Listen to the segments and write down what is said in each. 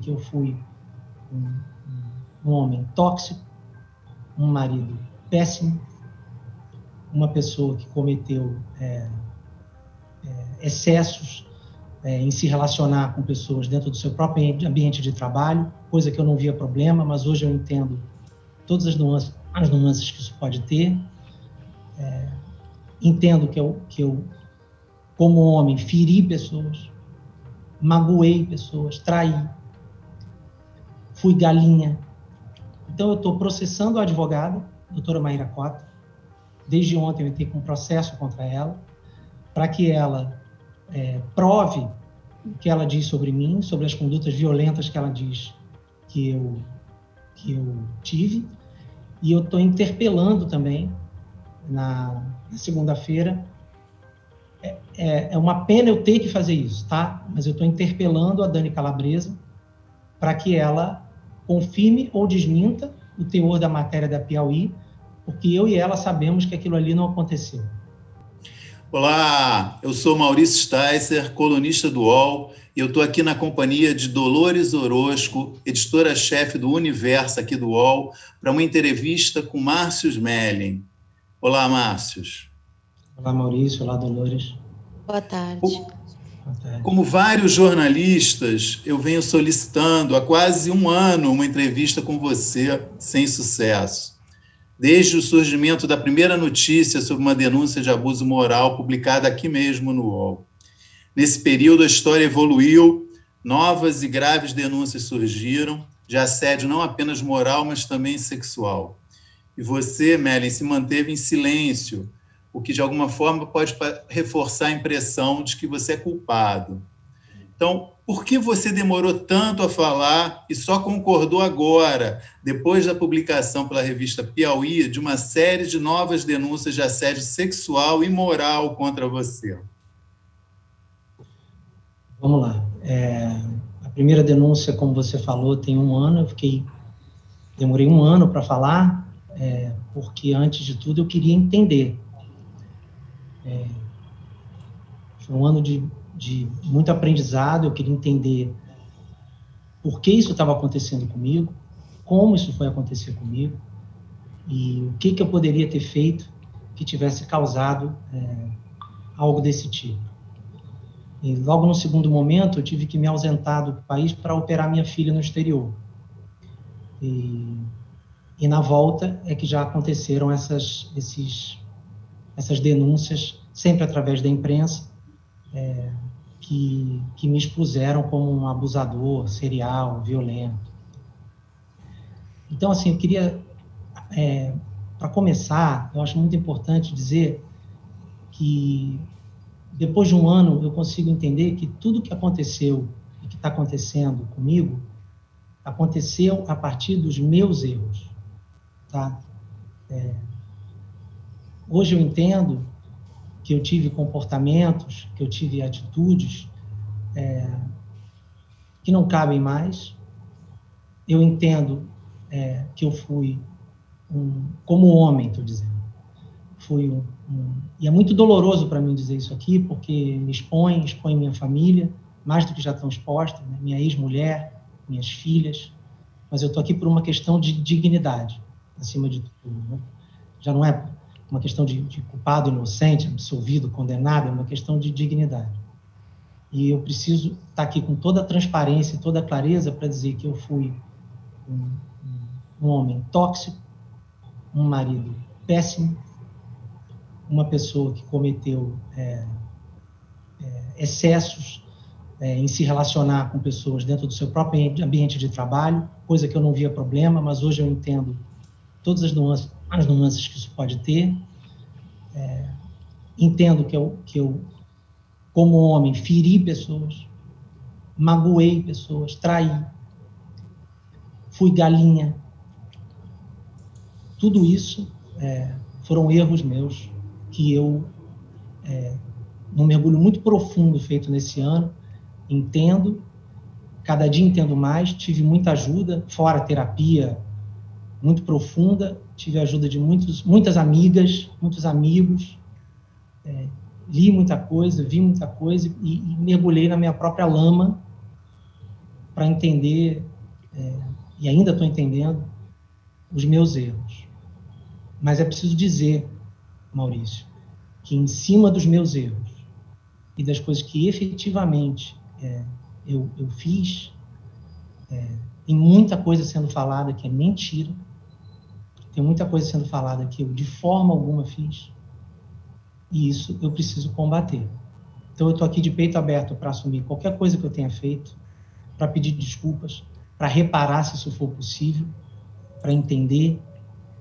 que eu fui um homem tóxico, um marido péssimo, uma pessoa que cometeu excessos em se relacionar com pessoas dentro do seu próprio ambiente de trabalho, coisa que eu não via problema, mas hoje eu entendo todas as nuances que isso pode ter. Entendo que eu, como homem, feri pessoas, magoei pessoas, traí, fui galinha. Então, eu estou processando a advogada, a doutora Maíra Cota. Desde ontem eu entrei com um processo contra ela, para que ela prove o que ela diz sobre mim, sobre as condutas violentas que ela diz que eu tive. E eu estou interpelando também, na segunda-feira. É uma pena eu ter que fazer isso, tá? Mas eu estou interpelando a Dani Calabresa para que ela confirme ou desminta o teor da matéria da Piauí, porque eu e ela sabemos que aquilo ali não aconteceu. Olá, eu sou Maurício Sticer, colunista do UOL, e eu estou aqui na companhia de Dolores Orozco, editora-chefe do Universo aqui do UOL, para uma entrevista com Márcio Smelling. Olá, Márcio. Olá, Maurício. Olá, Dolores. Boa tarde. Como vários jornalistas, eu venho solicitando há quase um ano uma entrevista com você, sem sucesso. Desde o surgimento da primeira notícia sobre uma denúncia de abuso moral publicada aqui mesmo no UOL. Nesse período, a história evoluiu, novas e graves denúncias surgiram, de assédio não apenas moral, mas também sexual. E você, Smelling, se manteve em silêncio, o que de alguma forma pode reforçar a impressão de que você é culpado. Então, por que você demorou tanto a falar e só concordou agora, depois da publicação pela revista Piauí, de uma série de novas denúncias de assédio sexual e moral contra você? Vamos lá. A primeira denúncia, como você falou, tem um ano. Demorei um ano para falar, porque, antes de tudo, eu queria entender. Foi um ano de muito aprendizado. Eu queria entender por que isso estava acontecendo comigo, como isso foi acontecer comigo, e o que eu poderia ter feito que tivesse causado algo desse tipo. E logo no segundo momento, eu tive que me ausentar do país para operar minha filha no exterior. E na volta é que já aconteceram essas denúncias, sempre através da imprensa, que me expuseram como um abusador serial, violento. Então, assim, eu queria, para começar, eu acho muito importante dizer que, depois de um ano, eu consigo entender que tudo que aconteceu e que está acontecendo comigo aconteceu a partir dos meus erros, tá? Hoje eu entendo que eu tive comportamentos, que eu tive atitudes que não cabem mais. Eu entendo que eu fui como homem, estou dizendo, e é muito doloroso para mim dizer isso aqui, porque me expõe minha família, mais do que já estão expostas, né? Minha ex-mulher, minhas filhas, mas eu estou aqui por uma questão de dignidade, acima de tudo, né? Já não é uma questão de culpado, inocente, absolvido, condenado, é uma questão de dignidade. E eu preciso estar aqui com toda a transparência e toda a clareza para dizer que eu fui um homem tóxico, um marido péssimo, uma pessoa que cometeu excessos em se relacionar com pessoas dentro do seu próprio ambiente de trabalho, coisa que eu não via problema, mas hoje eu entendo todas as nuances que isso pode ter. Entendo que eu, como homem, feri pessoas, magoei pessoas, traí, fui galinha. Tudo isso foram erros meus que eu, num mergulho muito profundo feito nesse ano, entendo, cada dia entendo mais. Tive muita ajuda, fora terapia muito profunda, tive a ajuda de muitas amigas, muitos amigos, li muita coisa, vi muita coisa e mergulhei na minha própria lama para entender, e ainda estou entendendo, os meus erros. Mas é preciso dizer, Maurício, que em cima dos meus erros e das coisas que efetivamente eu fiz, tem muita coisa sendo falada que é mentira, tem muita coisa sendo falada que eu de forma alguma fiz, e isso eu preciso combater. Então eu estou aqui de peito aberto para assumir qualquer coisa que eu tenha feito, para pedir desculpas, para reparar se isso for possível, para entender,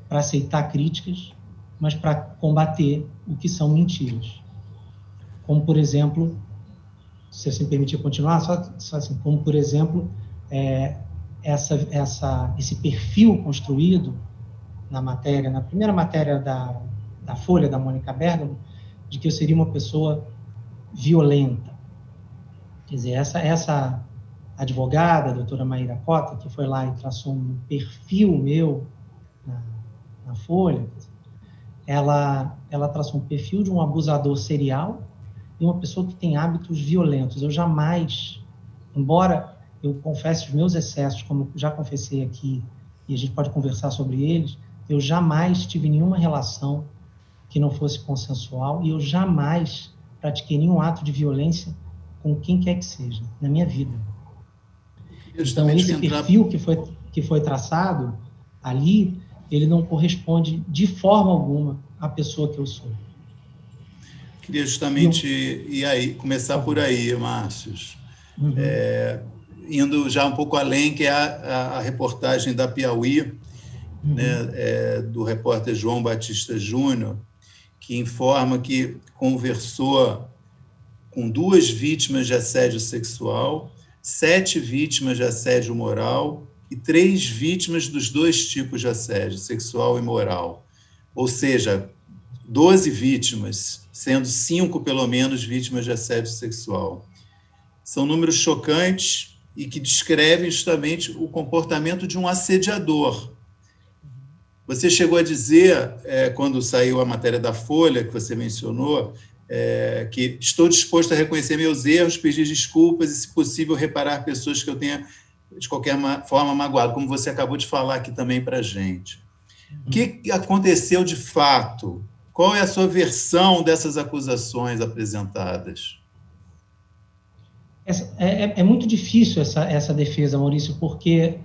para aceitar críticas, mas para combater o que são mentiras. Como, por exemplo, se você me permitir continuar, só assim, como, por exemplo, esse perfil construído na primeira matéria da Folha, da Mônica Bergamo, de que eu seria uma pessoa violenta. Quer dizer, essa advogada, a doutora Maíra Cota, que foi lá e traçou um perfil meu na Folha, ela traçou um perfil de um abusador serial e uma pessoa que tem hábitos violentos. Eu jamais, embora eu confesse os meus excessos, como eu já confessei aqui, e a gente pode conversar sobre eles, eu jamais tive nenhuma relação que não fosse consensual e eu jamais pratiquei nenhum ato de violência com quem quer que seja, na minha vida. Então, esse perfil que foi traçado ali, ele não corresponde de forma alguma à pessoa que eu sou. Queria justamente começar por aí, Márcios. Uhum. Indo já um pouco além, que é a reportagem da Piauí, uhum, né, do repórter João Batista Júnior, que informa que conversou com 2 vítimas de assédio sexual, 7 vítimas de assédio moral e 3 vítimas dos 2 tipos de assédio, sexual e moral. Ou seja, 12 vítimas, sendo 5, pelo menos, vítimas de assédio sexual. São números chocantes e que descrevem justamente o comportamento de um assediador. Você chegou a dizer, quando saiu a matéria da Folha, que você mencionou, que estou disposto a reconhecer meus erros, pedir desculpas e, se possível, reparar pessoas que eu tenha, de qualquer forma, magoado, como você acabou de falar aqui também para a gente. O que aconteceu de fato? Qual é a sua versão dessas acusações apresentadas? É muito difícil essa defesa, Maurício, porque,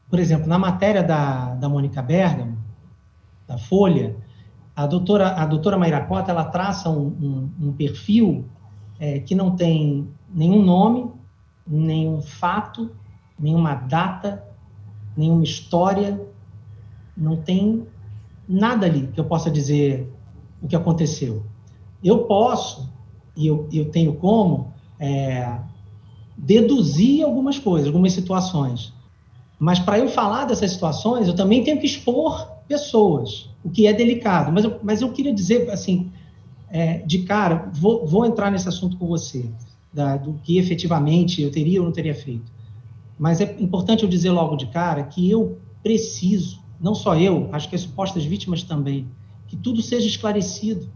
por exemplo, na matéria da Mônica Bergamo, da Folha, a doutora Maíra Cota, ela traça um perfil que não tem nenhum nome, nenhum fato, nenhuma data, nenhuma história, não tem nada ali que eu possa dizer o que aconteceu. Eu posso, e eu tenho como, deduzir algumas coisas, algumas situações, mas para eu falar dessas situações, eu também tenho que expor pessoas, o que é delicado. Mas eu queria dizer, assim, de cara, vou entrar nesse assunto com você, do que efetivamente eu teria ou não teria feito. Mas é importante eu dizer logo de cara que eu preciso, não só eu, acho que as supostas vítimas também, que tudo seja esclarecido.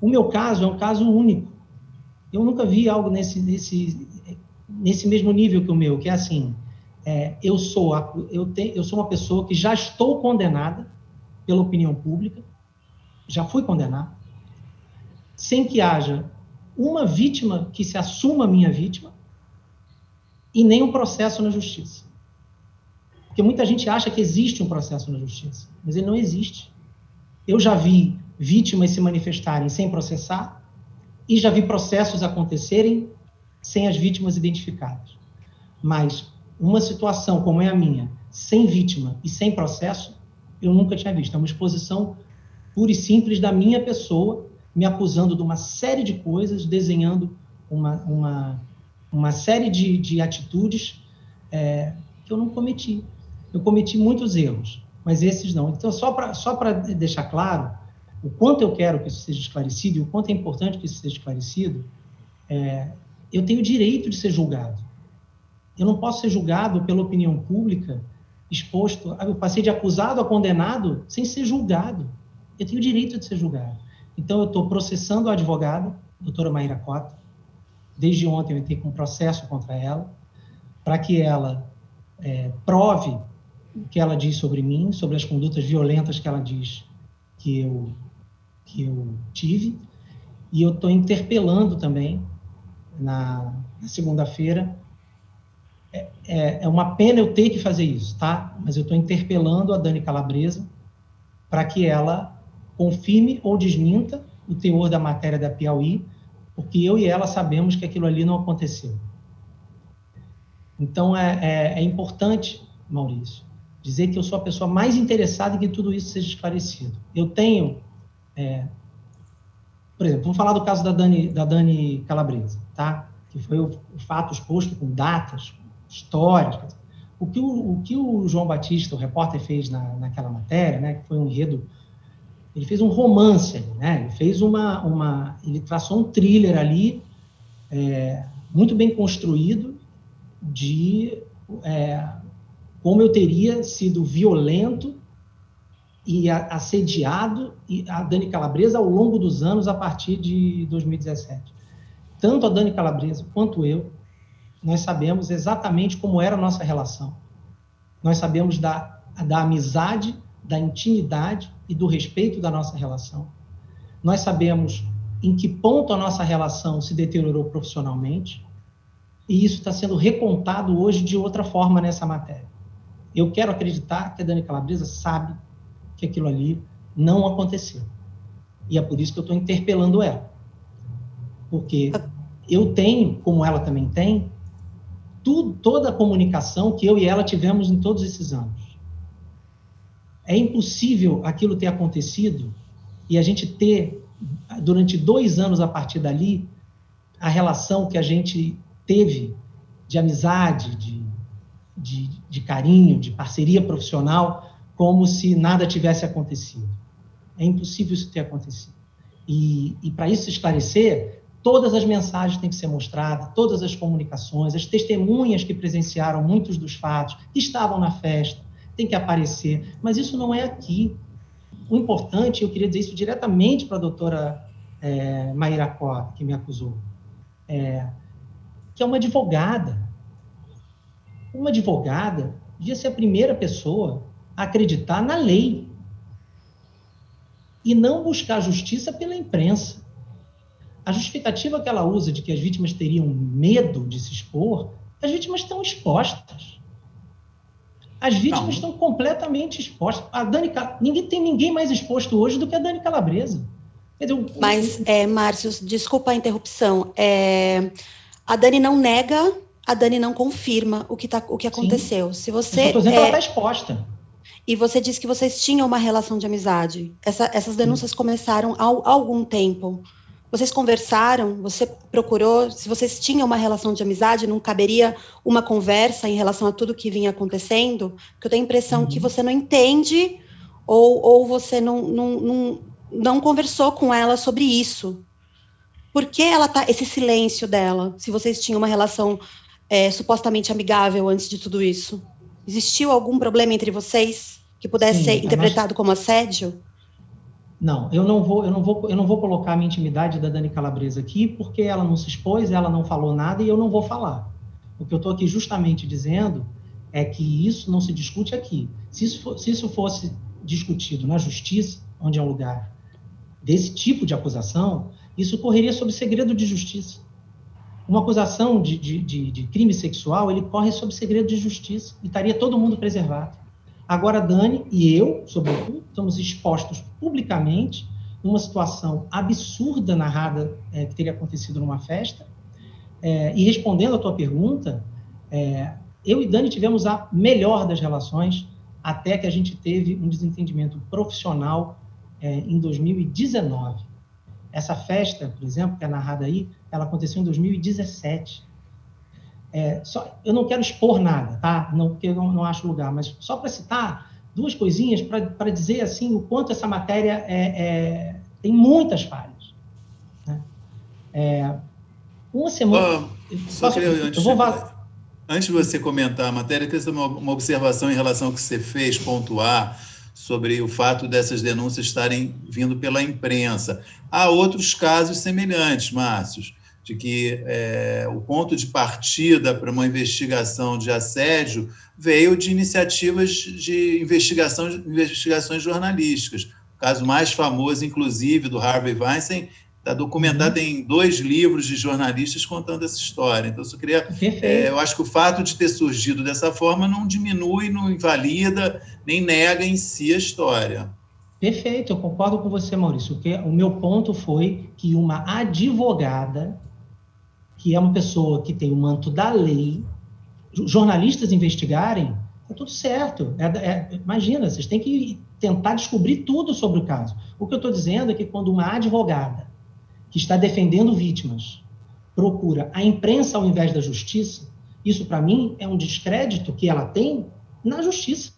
O meu caso é um caso único. Eu nunca vi algo nesse mesmo nível que o meu, que é assim, eu sou uma pessoa que já estou condenada pela opinião pública, já fui condenado, sem que haja uma vítima que se assuma minha vítima e nem um processo na justiça. Porque muita gente acha que existe um processo na justiça, mas ele não existe. Eu já vi vítimas se manifestarem sem processar e já vi processos acontecerem sem as vítimas identificadas. Mas uma situação como é a minha, sem vítima e sem processo, eu nunca tinha visto. É uma exposição pura e simples da minha pessoa, me acusando de uma série de coisas, desenhando uma série de atitudes que eu não cometi. Eu cometi muitos erros, mas esses não. Então, só para deixar claro o quanto eu quero que isso seja esclarecido e o quanto é importante que isso seja esclarecido, eu tenho o direito de ser julgado. Eu não posso ser julgado pela opinião pública, exposto... Eu passei de acusado a condenado sem ser julgado. Eu tenho o direito de ser julgado. Então, eu estou processando a advogada, a doutora Maíra Cota. Desde ontem eu entrei com um processo contra ela. para que ela prove o que ela diz sobre mim, sobre as condutas violentas que ela diz que eu tive, e eu estou interpelando também, na segunda-feira. É uma pena eu ter que fazer isso, tá? Mas eu estou interpelando a Dani Calabresa para que ela confirme ou desminta o teor da matéria da Piauí, porque eu e ela sabemos que aquilo ali não aconteceu. Então, é importante, Maurício, dizer que eu sou a pessoa mais interessada em que tudo isso seja esclarecido. Eu tenho, por exemplo, vamos falar do caso da Dani Calabresa, tá? Que foi o fato exposto com datas, histórias. O que o João Batista, o repórter, fez naquela matéria, né? Que foi um enredo. Ele fez um romance ali, né? Ele fez ele traçou um thriller ali, muito bem construído, de como eu teria sido violento e assediado a Dani Calabresa ao longo dos anos, a partir de 2017. Tanto a Dani Calabresa quanto eu, nós sabemos exatamente como era a nossa relação. Nós sabemos da amizade, da intimidade e do respeito da nossa relação. Nós sabemos em que ponto a nossa relação se deteriorou profissionalmente, e isso está sendo recontado hoje de outra forma nessa matéria. Eu quero acreditar que a Dani Calabresa sabe que aquilo ali não aconteceu. E é por isso que eu estou interpelando ela. Porque eu tenho, como ela também tem, toda a comunicação que eu e ela tivemos em todos esses anos. É impossível aquilo ter acontecido e a gente ter, durante 2 anos a partir dali, a relação que a gente teve de amizade, de carinho, de parceria profissional, como se nada tivesse acontecido. É impossível isso ter acontecido. E para isso se esclarecer, todas as mensagens têm que ser mostradas, todas as comunicações, as testemunhas que presenciaram muitos dos fatos, que estavam na festa, tem que aparecer. Mas isso não é aqui. O importante, eu queria dizer isso diretamente para a doutora Maíra Cota, que me acusou, que é uma advogada. Uma advogada devia ser a primeira pessoa a acreditar na lei e não buscar justiça pela imprensa. A justificativa que ela usa de que as vítimas teriam medo de se expor, as vítimas estão expostas. As vítimas estão completamente expostas. Tem ninguém mais exposto hoje do que a Dani Calabresa. Quer dizer, Mas, Márcio, desculpa a interrupção. A Dani não nega, a Dani não confirma o que aconteceu. Sim. Se você, eu estou dizendo que ela está exposta. E você disse que vocês tinham uma relação de amizade. Essas denúncias começaram há algum tempo. Vocês conversaram? Você procurou? Se vocês tinham uma relação de amizade, não caberia uma conversa em relação a tudo que vinha acontecendo? Porque eu tenho a impressão que você não entende ou você não conversou com ela sobre isso. Por que esse silêncio dela, se vocês tinham uma relação supostamente amigável antes de tudo isso? Existiu algum problema entre vocês que pudesse ser interpretado como assédio? Não, eu não vou colocar a minha intimidade da Dani Calabresa aqui, porque ela não se expôs, ela não falou nada e eu não vou falar. O que eu estou aqui justamente dizendo é que isso não se discute aqui. Se isso fosse discutido na justiça, onde é um lugar desse tipo de acusação, isso correria sob segredo de justiça. Uma acusação de crime sexual, ele corre sob segredo de justiça e estaria todo mundo preservado. Agora, Dani e eu, sobretudo, estamos expostos publicamente numa situação absurda narrada que teria acontecido numa festa. E respondendo à tua pergunta, eu e Dani tivemos a melhor das relações até que a gente teve um desentendimento profissional em 2019. Essa festa, por exemplo, que é narrada aí, ela aconteceu em 2017. Eu não quero expor nada, tá? Porque eu não acho lugar, mas só para citar 2 coisinhas para dizer assim, o quanto essa matéria tem muitas falhas. Né? Uma semana... Antes de você comentar a matéria, eu queria fazer uma observação em relação ao que você fez, pontuar sobre o fato dessas denúncias estarem vindo pela imprensa. Há outros casos semelhantes, Márcio. de que o ponto de partida para uma investigação de assédio veio de iniciativas de investigações jornalísticas. O caso mais famoso, inclusive, do Harvey Weinstein, está documentado em 2 livros de jornalistas contando essa história. Então, eu acho que o fato de ter surgido dessa forma não diminui, não invalida, nem nega em si a história. Perfeito, eu concordo com você, Maurício. O meu ponto foi que uma advogada, que é uma pessoa que tem o manto da lei, jornalistas investigarem, tá tudo certo. Imagina, vocês têm que tentar descobrir tudo sobre o caso. O que eu estou dizendo é que quando uma advogada que está defendendo vítimas procura a imprensa ao invés da justiça, isso, para mim, é um descrédito que ela tem na justiça.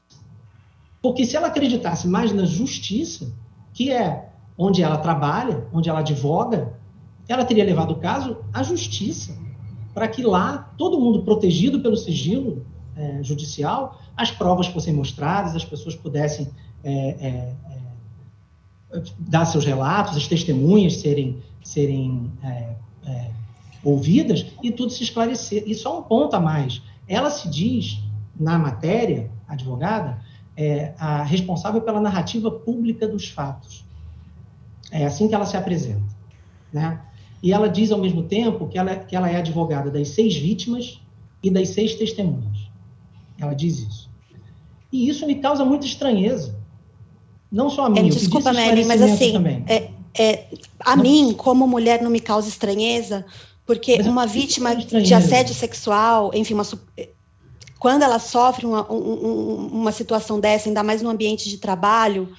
Porque se ela acreditasse mais na justiça, que é onde ela trabalha, onde ela advoga, ela teria levado o caso à justiça, para que lá, todo mundo protegido pelo sigilo judicial, as provas fossem mostradas, as pessoas pudessem dar seus relatos, as testemunhas serem ouvidas e tudo se esclarecer. E só um ponto a mais. Ela se diz, na matéria, advogada, a responsável pela narrativa pública dos fatos. É assim que ela se apresenta, né? E ela diz, ao mesmo tempo, que ela é advogada das 6 vítimas e das 6 testemunhas. Ela diz isso. E isso me causa muita estranheza. Não só a mim, desculpa, Meli, mas assim, mim, como mulher, não me causa estranheza, porque uma vítima de assédio sexual, enfim, quando ela sofre uma situação dessa, ainda mais no ambiente de trabalho,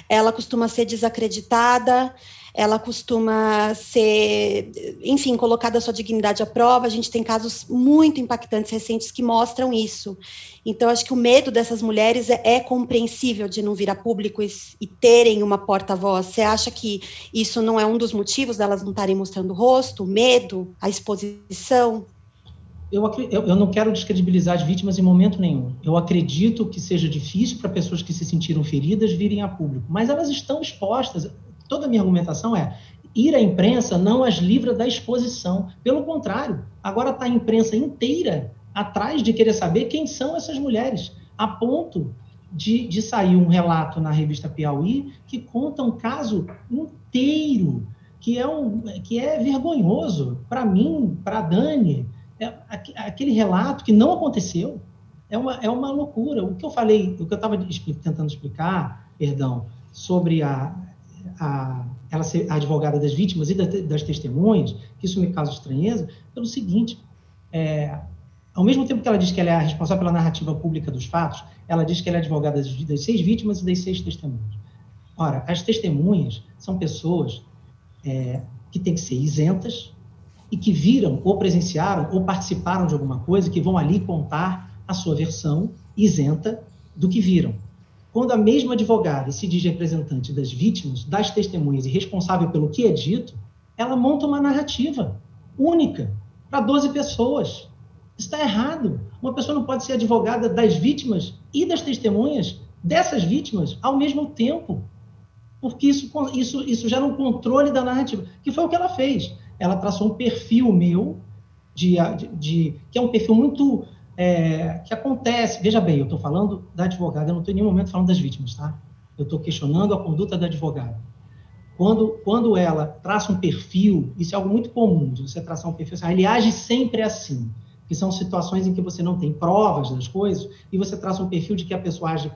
ela costuma ser desacreditada, ela costuma ser, enfim, colocada a sua dignidade à prova. A gente tem casos muito impactantes recentes que mostram isso. Então, acho que o medo dessas mulheres é compreensível de não vir a público e terem uma porta-voz. Você acha que isso não é um dos motivos delas não estarem mostrando o rosto, o medo, a exposição? Eu não quero descredibilizar as vítimas em momento nenhum. Eu acredito que seja difícil para pessoas que se sentiram feridas virem a público, mas elas estão expostas. Toda a minha argumentação ir à imprensa não as livra da exposição. Pelo contrário, agora está a imprensa inteira atrás de querer saber quem são essas mulheres, a ponto de sair um relato na revista Piauí que conta um caso inteiro, que é vergonhoso para mim, para a Dani. Aquele relato que não aconteceu é uma loucura. O que eu falei, o que eu estava tentando explicar, sobre ela ser a advogada das vítimas e das testemunhas, que isso me causa estranheza, pelo seguinte, ao mesmo tempo que ela diz que ela é a responsável pela narrativa pública dos fatos, ela diz que ela é advogada das 6 vítimas e das 6 testemunhas. Ora, as testemunhas são pessoas que têm que ser isentas e que viram, ou presenciaram, ou participaram de alguma coisa, que vão ali contar a sua versão isenta do que viram. Quando a mesma advogada se diz representante das vítimas, das testemunhas e responsável pelo que é dito, ela monta uma narrativa única para 12 pessoas. Isso está errado. Uma pessoa não pode ser advogada das vítimas e das testemunhas dessas vítimas ao mesmo tempo, porque isso gera um controle da narrativa, que foi o que ela fez. Ela traçou um perfil meu, que é um perfil muito... que acontece... Veja bem, eu estou falando da advogada, eu não estou em nenhum momento falando das vítimas, tá? Eu estou questionando a conduta da advogada. Quando ela traça um perfil, isso é algo muito comum, de você traçar um perfil, ele age sempre assim, que são situações em que você não tem provas das coisas, e você traça um perfil de que a pessoa age...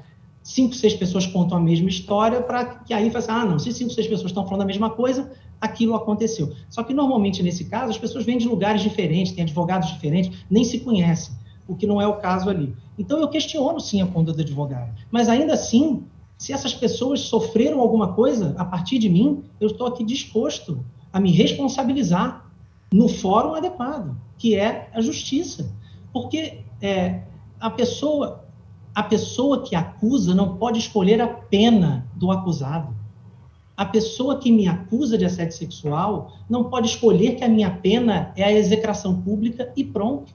5, 6 pessoas contam a mesma história, para que aí faça, não, se 5, 6 pessoas estão falando a mesma coisa, aquilo aconteceu. Só que, normalmente, nesse caso, as pessoas vêm de lugares diferentes, têm advogados diferentes, nem se conhecem, o que não é o caso ali. Então, eu questiono, sim, a conduta do advogado. Mas, ainda assim, se essas pessoas sofreram alguma coisa a partir de mim, eu estou aqui disposto a me responsabilizar no fórum adequado, que é a justiça. Porque a pessoa que acusa não pode escolher a pena do acusado. A pessoa que me acusa de assédio sexual não pode escolher que a minha pena é a execração pública e pronto.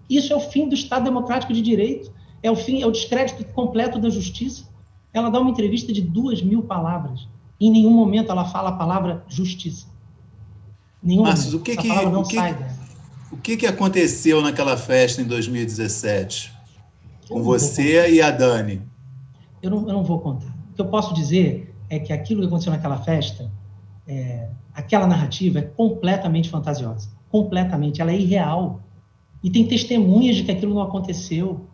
Isso é o fim do Estado Democrático de Direito, é o descrédito completo da justiça. Ela dá uma entrevista de 2.000 palavras. Em nenhum momento ela fala a palavra justiça. Nenhum Márcio, momento. Essa palavra não sai dela. O que aconteceu naquela festa em 2017? Com Eu não vou você contar. e a Dani? Eu não vou contar. O que eu posso dizer é que aquilo que aconteceu naquela festa, aquela narrativa é completamente fantasiosa. Completamente. Ela é irreal. E tem testemunhas de que aquilo não aconteceu.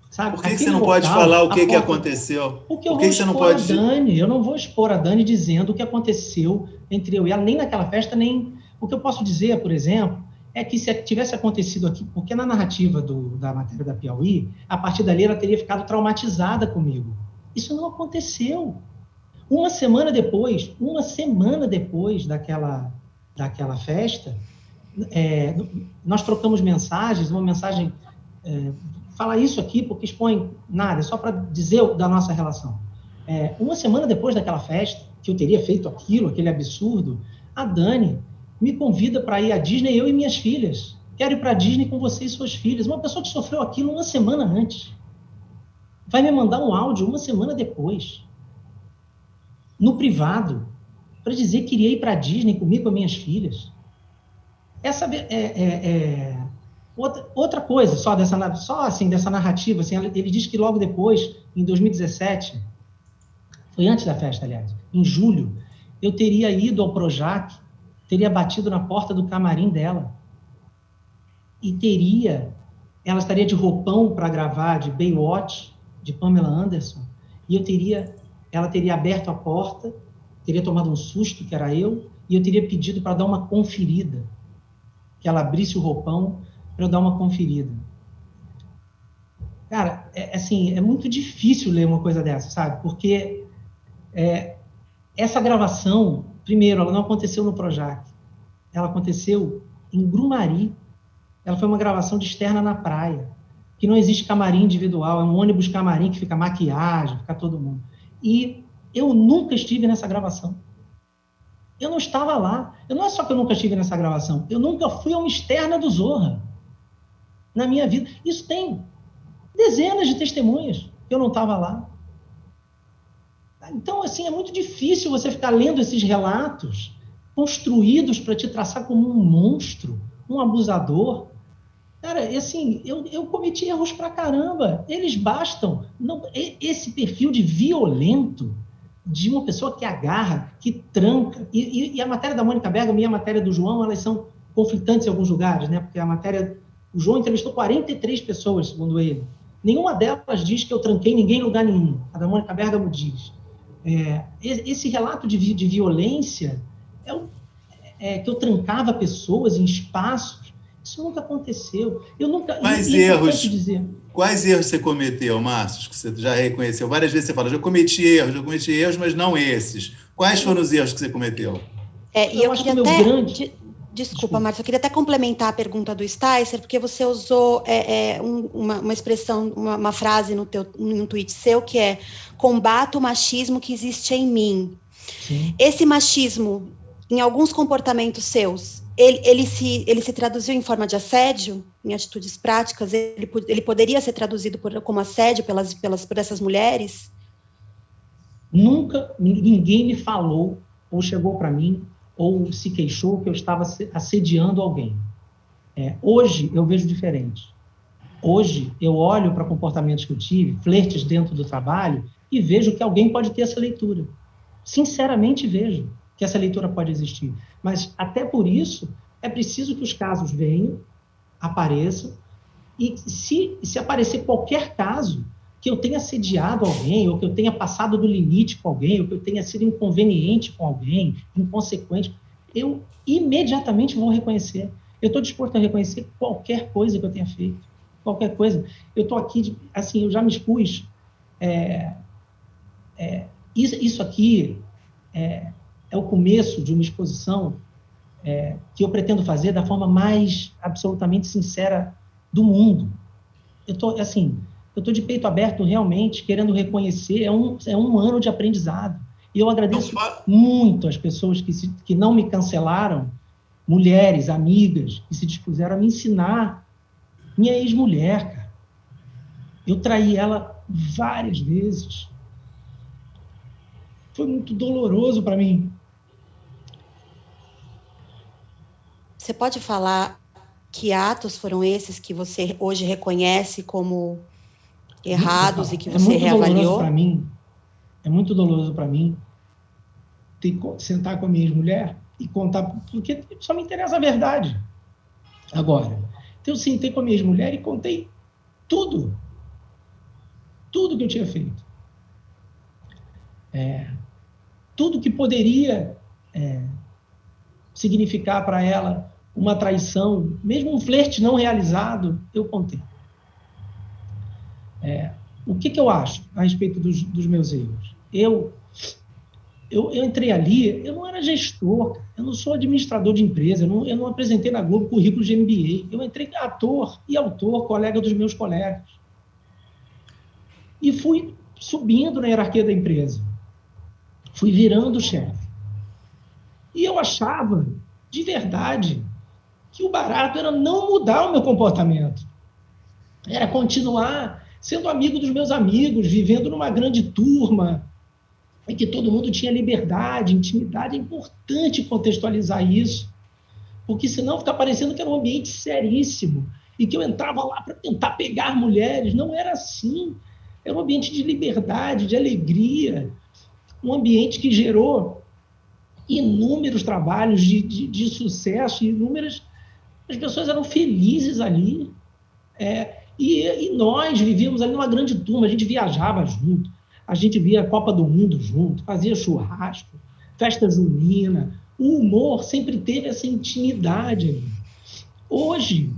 Sabe? Por que Aquele você não pode local, falar o que porta... aconteceu? Porque eu Por vou que você não expor a pode... Dani. Eu não vou expor a Dani dizendo o que aconteceu entre eu e ela, nem naquela festa, nem... O que eu posso dizer, por exemplo, é que se tivesse acontecido aqui, porque na narrativa da matéria da Piauí, a partir dali ela teria ficado traumatizada comigo. Isso não aconteceu. Uma semana depois daquela festa, nós trocamos mensagens, uma mensagem... falar isso aqui porque expõe nada, é só para dizer da nossa relação. Uma semana depois daquela festa, que eu teria feito aquele absurdo, a Dani me convida para ir à Disney, eu e minhas filhas. Quero ir para a Disney com você e suas filhas. Uma pessoa que sofreu aquilo uma semana antes vai me mandar um áudio uma semana depois, no privado, para dizer que iria ir para a Disney comigo e com minhas filhas. Outra coisa, só dessa narrativa, assim, ele diz que logo depois, em 2017, foi antes da festa, aliás, em julho, eu teria ido ao Projac, teria batido na porta do camarim dela, e ela estaria de roupão para gravar de Baywatch, de Pamela Anderson, e ela teria aberto a porta, teria tomado um susto, que era eu, e eu teria pedido para dar uma conferida, que ela abrisse o roupão para eu dar uma conferida. Cara, é muito difícil ler uma coisa dessa, sabe? Porque essa gravação, primeiro, ela não aconteceu no Projac. Ela aconteceu em Grumari. Ela foi uma gravação de externa na praia, que não existe camarim individual, é um ônibus camarim que fica maquiagem, fica todo mundo. E eu nunca estive nessa gravação. Eu não estava lá. Não é só que eu nunca estive nessa gravação, eu nunca fui a uma externa do Zorra na minha vida. Isso tem dezenas de testemunhas que eu não estava lá. Então, assim, é muito difícil você ficar lendo esses relatos construídos para te traçar como um monstro, um abusador. Cara, assim, eu cometi erros pra caramba. Eles bastam. Não, esse perfil de violento, de uma pessoa que agarra, que tranca. E a matéria da Mônica Bergamo e a matéria do João, elas são conflitantes em alguns lugares, né? Porque o João entrevistou 43 pessoas, segundo ele. Nenhuma delas diz que eu tranquei ninguém em lugar nenhum. A da Mônica Bergamo diz. Esse relato de violência que eu trancava pessoas em espaços. Isso nunca aconteceu. Quais erros você cometeu, Márcio, que você já reconheceu? Várias vezes você fala, já cometi erros, mas não esses. Quais foram os erros que você cometeu? E eu queria até... Desculpa, Márcio, eu queria até complementar a pergunta do Sticer, porque você usou uma expressão, uma frase no tweet seu, que é: combata o machismo que existe em mim. Sim. Esse machismo, em alguns comportamentos seus, ele se traduziu em forma de assédio, em atitudes práticas? Ele poderia ser traduzido como assédio por essas mulheres? Nunca ninguém me falou, ou chegou para mim, ou se queixou que eu estava assediando alguém. Hoje eu vejo diferente. Hoje eu olho para comportamentos que eu tive, flertes dentro do trabalho, e vejo que alguém pode ter essa leitura. Sinceramente vejo que essa leitura pode existir. Mas, até por isso, é preciso que os casos venham, apareçam, e se aparecer qualquer caso que eu tenha assediado alguém, ou que eu tenha passado do limite com alguém, ou que eu tenha sido inconveniente com alguém, inconsequente, eu imediatamente vou reconhecer. Eu estou disposto a reconhecer qualquer coisa que eu tenha feito. Qualquer coisa. Eu estou aqui, assim, eu já me expus. Isso aqui é o começo de uma exposição que eu pretendo fazer da forma mais absolutamente sincera do mundo. Eu estou de peito aberto realmente, querendo reconhecer, é um ano de aprendizado. E eu agradeço muito as pessoas que não me cancelaram, mulheres, amigas, que se dispuseram a me ensinar. Minha ex-mulher, cara. Eu traí ela várias vezes. Foi muito doloroso para mim. Você pode falar que atos foram esses que você hoje reconhece como errados e que você reavaliou? É muito doloroso para mim ter que sentar com a minha ex-mulher e contar, porque só me interessa a verdade. Agora, então eu sentei com a minha ex-mulher e contei tudo que eu tinha feito. Tudo que poderia significar para ela uma traição, mesmo um flerte não realizado, eu contei. O que eu acho a respeito dos meus erros? Eu entrei ali, eu não era gestor, eu não sou administrador de empresa, eu não apresentei na Globo currículo de MBA, eu entrei ator e autor, colega dos meus colegas. E fui subindo na hierarquia da empresa. Fui virando chefe. E eu achava, de verdade, que o barato era não mudar o meu comportamento. Era continuar sendo amigo dos meus amigos, vivendo numa grande turma, em que todo mundo tinha liberdade, intimidade. É importante contextualizar isso, porque senão fica parecendo que era um ambiente seríssimo e que eu entrava lá para tentar pegar mulheres. Não era assim. Era um ambiente de liberdade, de alegria, um ambiente que gerou inúmeros trabalhos de sucesso, inúmeras... As pessoas eram felizes ali. E nós vivíamos ali numa grande turma, a gente viajava junto, a gente via a Copa do Mundo junto, fazia churrasco, festa junina, o humor sempre teve essa intimidade ali. Hoje,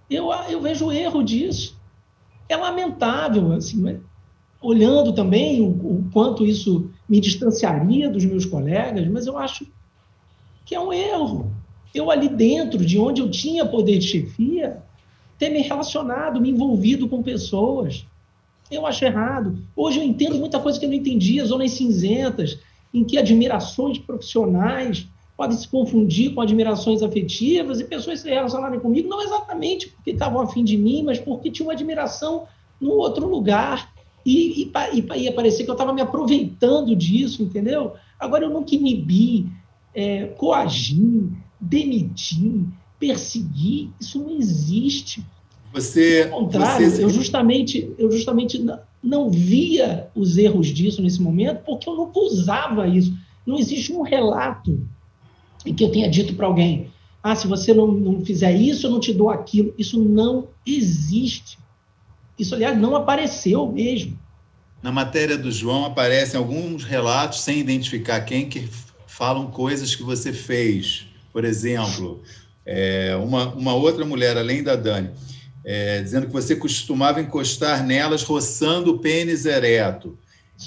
eu vejo o erro disso. É lamentável, assim, olhando também o quanto isso me distanciaria dos meus colegas, mas eu acho que é um erro. Eu ali dentro, de onde eu tinha poder de chefia, ter me relacionado, me envolvido com pessoas. Eu acho errado. Hoje eu entendo muita coisa que eu não entendia, zonas cinzentas, em que admirações profissionais podem se confundir com admirações afetivas, e pessoas se relacionarem comigo não exatamente porque estavam afim de mim, mas porque tinham uma admiração num outro lugar, e ia parecer que eu estava me aproveitando disso, entendeu? Agora eu nunca inibi, coagi, demiti, perseguir, isso não existe. Ao contrário, eu justamente não via os erros disso nesse momento, porque eu não usava isso. Não existe um relato em que eu tenha dito para alguém: se você não fizer isso, eu não te dou aquilo. Isso não existe. Isso, aliás, não apareceu mesmo. Na matéria do João aparecem alguns relatos, sem identificar quem, que falam coisas que você fez. Por exemplo, uma outra mulher, além da Dani, dizendo que você costumava encostar nelas roçando o pênis ereto.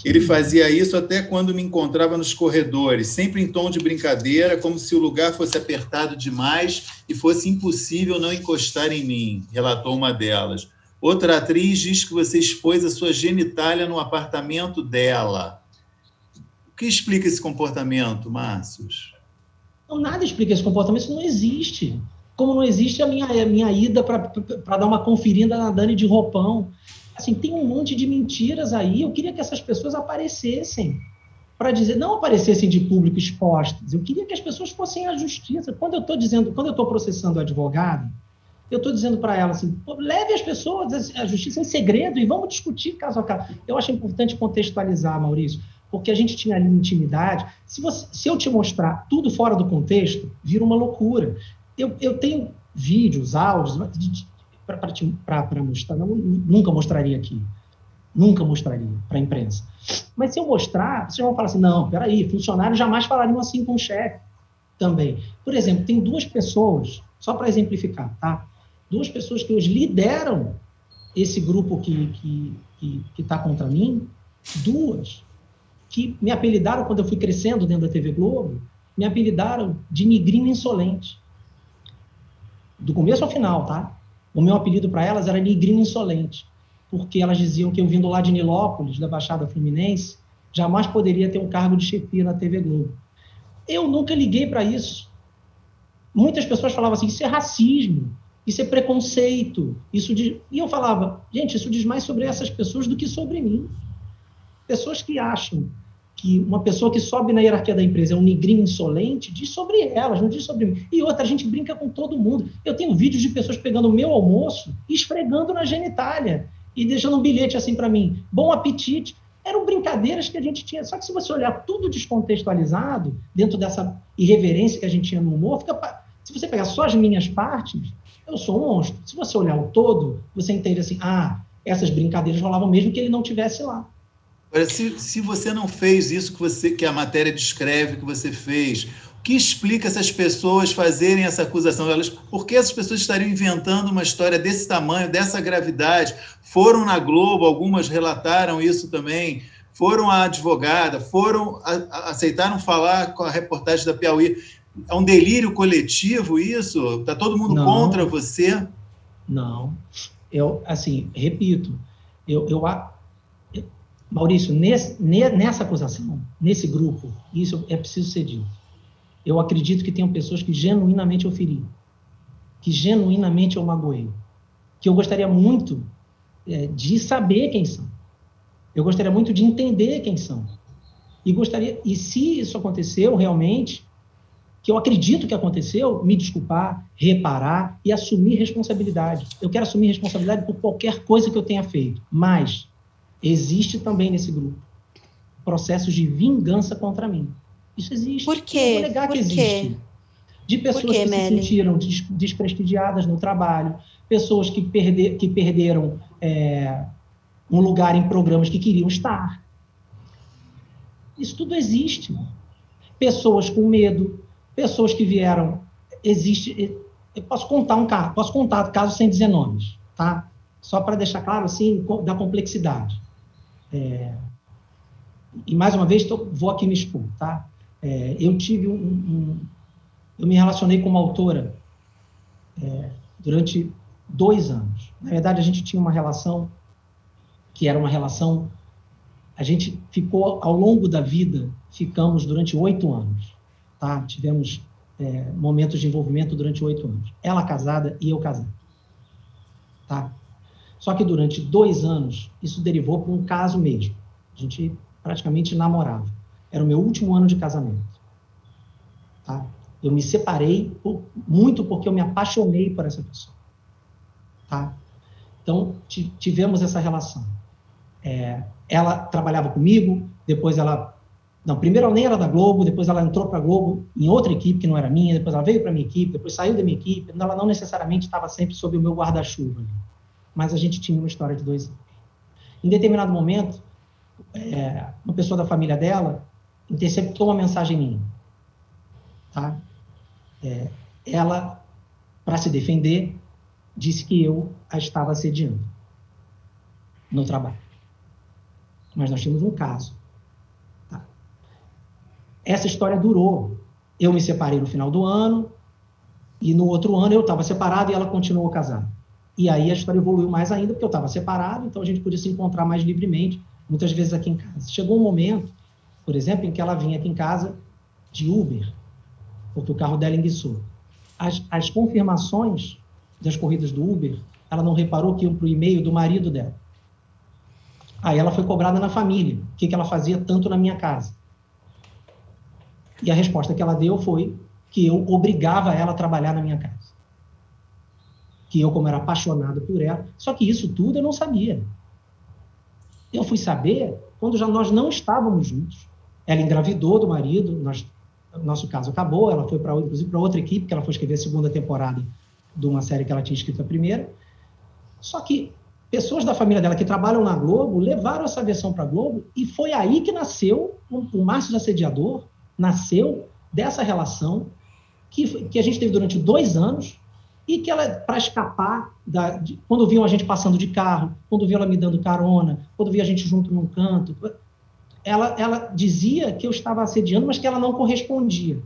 Ele fazia isso até quando me encontrava nos corredores, sempre em tom de brincadeira, como se o lugar fosse apertado demais e fosse impossível não encostar em mim, relatou uma delas. Outra atriz diz que você expôs a sua genitália no apartamento dela. O que explica esse comportamento, Márcios? Não, nada explica esse comportamento, isso não existe. Como não existe a minha ida para dar uma conferida na Dani de roupão. Assim, tem um monte de mentiras aí. Eu queria que essas pessoas aparecessem, para dizer, não aparecessem de público expostas. Eu queria que as pessoas fossem à justiça. Quando eu estou processando o advogado, eu estou dizendo para ela assim: leve as pessoas à justiça em segredo e vamos discutir caso a caso. Eu acho importante contextualizar, Maurício, porque a gente tinha ali intimidade. Se eu te mostrar tudo fora do contexto, vira uma loucura. Eu tenho vídeos, áudios para mostrar. Nunca mostraria aqui. Nunca mostraria para a imprensa. Mas se eu mostrar, vocês vão falar assim: não, peraí, funcionários jamais falariam assim com o chefe também. Por exemplo, tem duas pessoas, só para exemplificar, tá? Duas pessoas que hoje lideram esse grupo que está contra mim, duas que me apelidaram quando eu fui crescendo dentro da TV Globo, me apelidaram de negrinho insolente. Do começo ao final, tá? O meu apelido para elas era negrinho insolente, porque elas diziam que eu, vindo lá de Nilópolis, da Baixada Fluminense, jamais poderia ter um cargo de chefia na TV Globo. Eu nunca liguei para isso. Muitas pessoas falavam assim: isso é racismo, isso é preconceito, e eu falava: gente, isso diz mais sobre essas pessoas do que sobre mim. Pessoas que acham que uma pessoa que sobe na hierarquia da empresa é um negrinho insolente, diz sobre elas, não diz sobre mim. E outra, a gente brinca com todo mundo. Eu tenho vídeos de pessoas pegando o meu almoço e esfregando na genitália e deixando um bilhete assim para mim, bom apetite. Eram brincadeiras que a gente tinha. Só que se você olhar tudo descontextualizado, dentro dessa irreverência que a gente tinha no humor, se você pegar só as minhas partes, eu sou um monstro. Se você olhar o todo, você entende assim, essas brincadeiras rolavam mesmo que ele não estivesse lá. Agora, se você não fez isso que a matéria descreve que você fez, o que explica essas pessoas fazerem essa acusação? Por que essas pessoas estariam inventando uma história desse tamanho, dessa gravidade? Foram na Globo, algumas relataram isso também, foram à advogada, aceitaram falar com a reportagem da Piauí. É um delírio coletivo isso? Está todo mundo contra você? Não. Eu, assim, repito, Maurício, nessa acusação, nesse grupo, isso é preciso ser dito. Eu acredito que tenham pessoas que genuinamente eu feri, que genuinamente eu magoei, que eu gostaria muito de saber quem são. Eu gostaria muito de entender quem são. E se isso aconteceu realmente, que eu acredito que aconteceu, me desculpar, reparar e assumir responsabilidade. Eu quero assumir responsabilidade por qualquer coisa que eu tenha feito, mas existe também nesse grupo processos de vingança contra mim. Isso existe. Por quê? Eu vou negar que existe. De pessoas que se sentiram desprestigiadas no trabalho, pessoas que perderam um lugar em programas que queriam estar. Isso tudo existe. Pessoas com medo, pessoas que vieram... Eu posso contar casos sem dizer nomes, tá? Só para deixar claro, assim, da complexidade. E, mais uma vez, vou aqui me expor, tá? Eu me relacionei com uma autora durante 2 anos. Na verdade, a gente tinha uma relação que era uma relação... A gente ficou, ao longo da vida, ficamos durante 8 anos, tá? Tivemos momentos de envolvimento durante 8 anos. Ela casada e eu casado, tá? Só que durante 2 anos, isso derivou para um caso mesmo. A gente praticamente namorava. Era o meu último ano de casamento. Tá? Eu me separei muito porque eu me apaixonei por essa pessoa. Tá? Então, tivemos essa relação. Ela trabalhava comigo, depois ela... Não, primeiro ela nem era da Globo, depois ela entrou para a Globo em outra equipe que não era minha, depois ela veio para a minha equipe, depois saiu da minha equipe. Ela não necessariamente estava sempre sob o meu guarda-chuva. Mas a gente tinha uma história de 2 anos. Em determinado momento, uma pessoa da família dela interceptou uma mensagem minha. Tá? Ela, para se defender, disse que eu a estava assediando no trabalho. Mas nós tínhamos um caso. Tá? Essa história durou. Eu me separei no final do ano, e no outro ano eu estava separado e ela continuou casada. E aí a história evoluiu mais ainda, porque eu estava separado, então a gente podia se encontrar mais livremente, muitas vezes aqui em casa. Chegou um momento, por exemplo, em que ela vinha aqui em casa de Uber, porque o carro dela enguiçou. As confirmações das corridas do Uber, ela não reparou que iam para o e-mail do marido dela. Aí ela foi cobrada na família, o que ela fazia tanto na minha casa. E a resposta que ela deu foi que eu obrigava ela a trabalhar na minha casa. Que eu, como era apaixonado por ela, só que isso tudo eu não sabia. Eu fui saber quando nós não estávamos juntos. Ela engravidou do marido, nosso caso acabou, ela foi inclusive para outra equipe, que ela foi escrever a 2ª temporada de uma série que ela tinha escrito a primeira. Só que pessoas da família dela que trabalham na Globo levaram essa versão para a Globo e foi aí que nasceu o Márcio Assediador, nasceu dessa relação que a gente teve durante 2 anos e que ela, para escapar, quando viam a gente passando de carro, quando viam ela me dando carona, quando via a gente junto num canto, ela dizia que eu estava assediando, mas que ela não correspondia.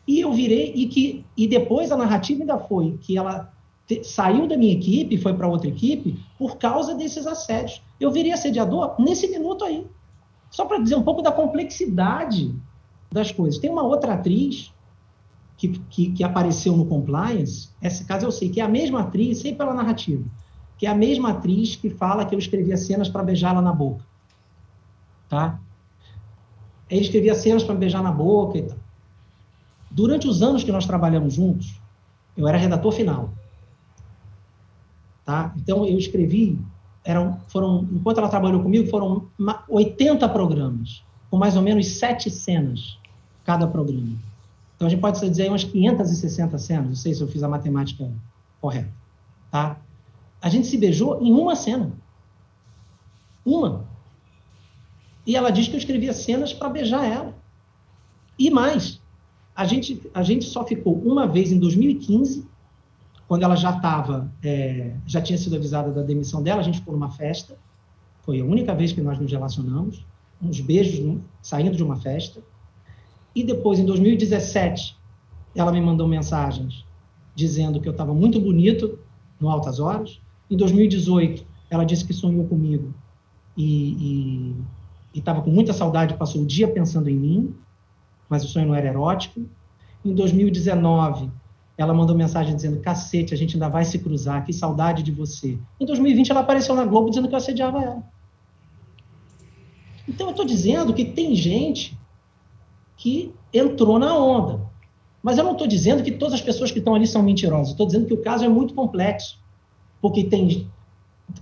E eu virei, e depois a narrativa ainda foi que ela saiu da minha equipe, foi para outra equipe, por causa desses assédios. Eu virei assediador nesse minuto aí. Só para dizer um pouco da complexidade das coisas. Tem uma outra atriz que apareceu no Compliance, esse caso eu sei, que é a mesma atriz, sei pela narrativa, que é a mesma atriz que fala que eu escrevia cenas para beijá-la na boca. Tá? Ele escrevia cenas para beijar na boca e tal. Durante os anos que nós trabalhamos juntos, eu era redator final. Tá? Então, eu escrevi, enquanto ela trabalhou comigo, foram 80 programas, com mais ou menos 7 cenas cada programa. Então, a gente pode dizer umas 560 cenas, não sei se eu fiz a matemática correta. Tá? A gente se beijou em uma cena. Uma. E ela diz que eu escrevia cenas para beijar ela. E mais, a gente só ficou uma vez em 2015, quando ela já tinha sido avisada da demissão dela, a gente ficou numa festa, foi a única vez que nós nos relacionamos, uns beijos saindo de uma festa, e depois, em 2017, ela me mandou mensagens dizendo que eu estava muito bonito no Altas Horas. Em 2018, ela disse que sonhou comigo e estava com muita saudade, passou o dia pensando em mim, mas o sonho não era erótico. Em 2019, ela mandou mensagem dizendo, cacete, a gente ainda vai se cruzar, que saudade de você. Em 2020, ela apareceu na Globo dizendo que eu assediava ela. Então, eu estou dizendo que tem gente que entrou na onda. Mas eu não estou dizendo que todas as pessoas que estão ali são mentirosas. Estou dizendo que o caso é muito complexo. Porque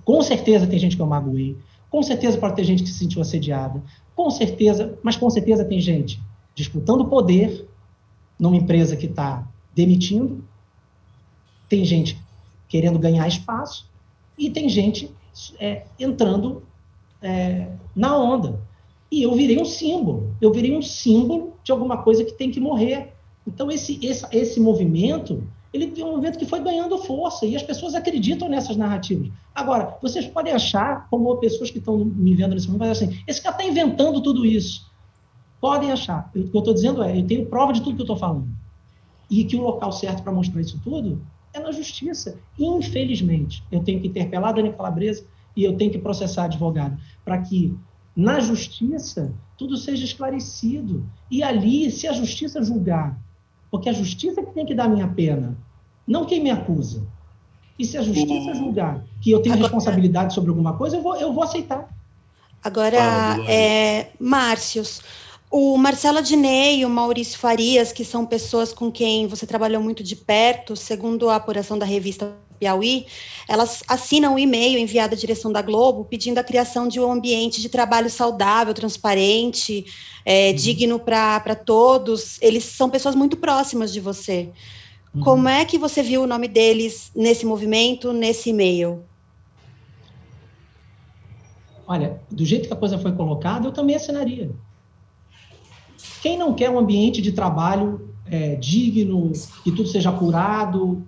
com certeza tem gente que eu magoei, com certeza pode ter gente que se sentiu assediada, com certeza tem gente disputando poder numa empresa que está demitindo, tem gente querendo ganhar espaço e tem gente entrando na onda. E eu virei um símbolo de alguma coisa que tem que morrer. Então, esse movimento, ele é um movimento que foi ganhando força, e as pessoas acreditam nessas narrativas. Agora, vocês podem achar, como pessoas que estão me vendo nesse momento, mas assim, esse cara está inventando tudo isso. Podem achar. O que eu estou dizendo eu tenho prova de tudo que eu estou falando. E que o local certo para mostrar isso tudo é na justiça. Infelizmente, eu tenho que interpelar a Dani Calabresa e eu tenho que processar advogado, para que, na justiça, tudo seja esclarecido. E ali, se a justiça julgar, porque a justiça que tem que dar a minha pena, não quem me acusa. E se a justiça julgar que eu tenho responsabilidade sobre alguma coisa, eu vou aceitar. Agora, Márcios, o Marcelo Adnet e o Maurício Farias, que são pessoas com quem você trabalhou muito de perto, segundo a apuração da revista Piauí, elas assinam um e-mail enviado à direção da Globo pedindo a criação de um ambiente de trabalho saudável, transparente, digno para todos. Eles são pessoas muito próximas de você. Como é que você viu o nome deles nesse movimento, nesse e-mail? Olha, do jeito que a coisa foi colocada, eu também assinaria. Quem não quer um ambiente de trabalho digno, que tudo seja apurado?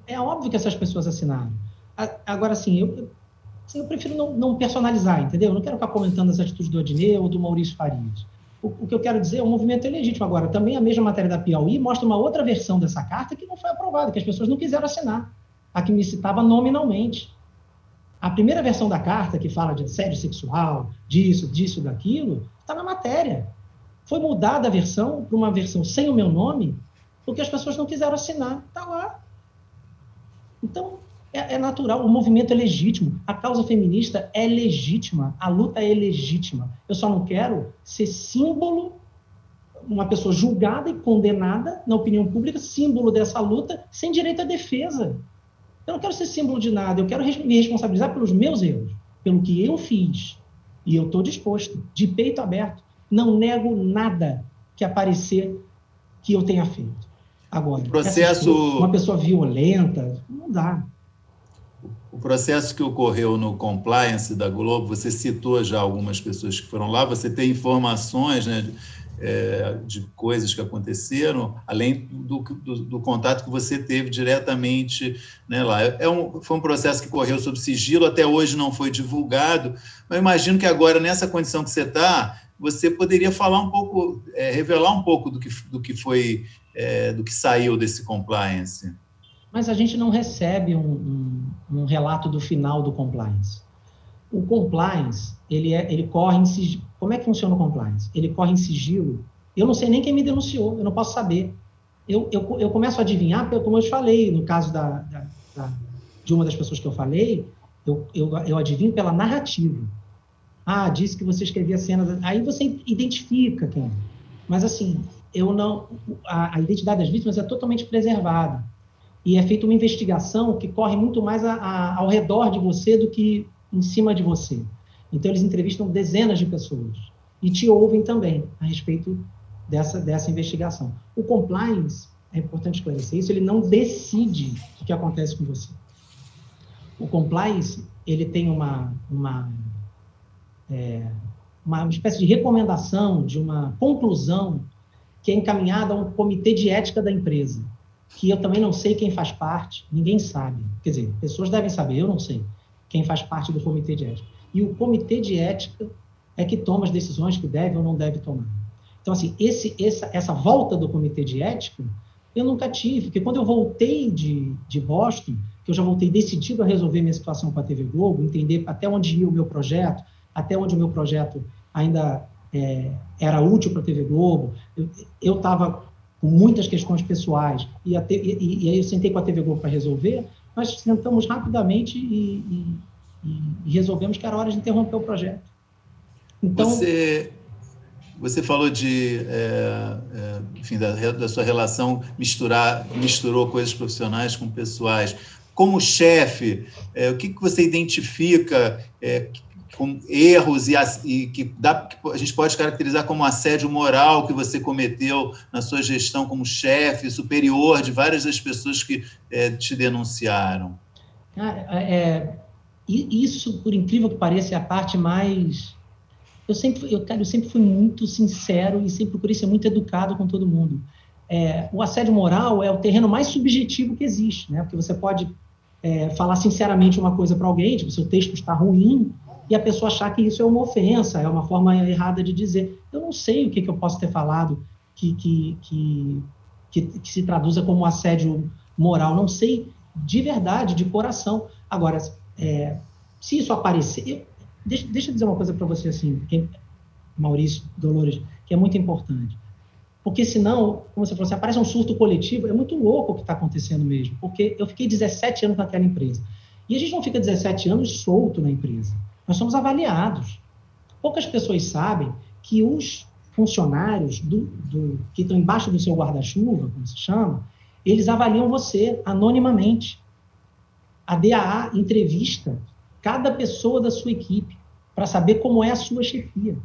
É óbvio que essas pessoas assinaram. Agora, assim, eu prefiro não personalizar, entendeu? Eu não quero ficar comentando as atitudes do Adnet ou do Maurício Farias. O que eu quero dizer é o movimento é legítimo. Agora, também a mesma matéria da Piauí mostra uma outra versão dessa carta que não foi aprovada, que as pessoas não quiseram assinar, a que me citava nominalmente. A primeira versão da carta, que fala de assédio sexual, disso, daquilo, está na matéria. Foi mudada a versão para uma versão sem o meu nome, porque as pessoas não quiseram assinar. Está lá. Então, é natural, o movimento é legítimo, a causa feminista é legítima, a luta é legítima. Eu só não quero ser símbolo, uma pessoa julgada e condenada na opinião pública, símbolo dessa luta, sem direito à defesa. Eu não quero ser símbolo de nada, eu quero me responsabilizar pelos meus erros, pelo que eu fiz. E eu estou disposto, de peito aberto, não nego nada que aparecer que eu tenha feito. Agora, uma pessoa violenta, não dá. O processo que ocorreu no compliance da Globo, você citou já algumas pessoas que foram lá, você tem informações, né, de coisas que aconteceram, além do contato que você teve diretamente, né, lá. Foi um processo que correu sob sigilo, até hoje não foi divulgado, mas imagino que agora, nessa condição que você está, você poderia falar um pouco, revelar um pouco do que foi, do que saiu desse compliance. Mas a gente não recebe um relato do final do compliance. O compliance, ele corre em sigilo. Como é que funciona o compliance? Ele corre em sigilo. Eu não sei nem quem me denunciou, eu não posso saber. Eu começo a adivinhar, como eu te falei, no caso de uma das pessoas que eu falei, eu adivinho pela narrativa. disse que você escrevia cenas... Aí você identifica quem é. Mas, assim, a identidade das vítimas é totalmente preservada. E é feita uma investigação que corre muito mais ao redor de você do que em cima de você. Então, eles entrevistam dezenas de pessoas. E te ouvem também a respeito dessa investigação. O compliance, é importante esclarecer isso, ele não decide o que acontece com você. O compliance, ele tem uma espécie de recomendação, de uma conclusão que é encaminhada a um comitê de ética da empresa, que eu também não sei quem faz parte, ninguém sabe. Quer dizer, pessoas devem saber, eu não sei quem faz parte do comitê de ética. E o comitê de ética é que toma as decisões que deve ou não deve tomar. Então, assim, essa volta do comitê de ética, eu nunca tive, porque quando eu voltei de Boston, que eu já voltei decidido a resolver minha situação com a TV Globo, entender até onde ia o meu projeto, até onde o meu projeto ainda era útil para a TV Globo, eu estava com muitas questões pessoais, e aí eu sentei com a TV Globo para resolver, nós sentamos rapidamente e resolvemos que era hora de interromper o projeto. Então, você falou enfim, da sua relação, misturou coisas profissionais com pessoais. Como chefe, o que você identifica com erros e que a gente pode caracterizar como assédio moral que você cometeu na sua gestão como chefe, superior de várias das pessoas que te denunciaram? Isso, por incrível que pareça, é a parte mais... Eu sempre fui muito sincero e sempre procurei ser muito educado com todo mundo. O assédio moral é o terreno mais subjetivo que existe, né? Porque você pode falar sinceramente uma coisa para alguém, tipo, seu texto está ruim, e a pessoa achar que isso é uma ofensa, é uma forma errada de dizer. Eu não sei o que eu posso ter falado que se traduza como assédio moral, não sei de verdade, de coração. Agora, se isso aparecer... Deixa eu dizer uma coisa para você, assim, Maurício, Dolores, que é muito importante. Porque senão, como você falou assim, aparece um surto coletivo, é muito louco o que está acontecendo mesmo, porque eu fiquei 17 anos naquela empresa. E a gente não fica 17 anos solto na empresa. Nós somos avaliados. Poucas pessoas sabem que os funcionários que estão embaixo do seu guarda-chuva, como se chama, eles avaliam você anonimamente. A DAA entrevista cada pessoa da sua equipe para saber como é a sua chefia.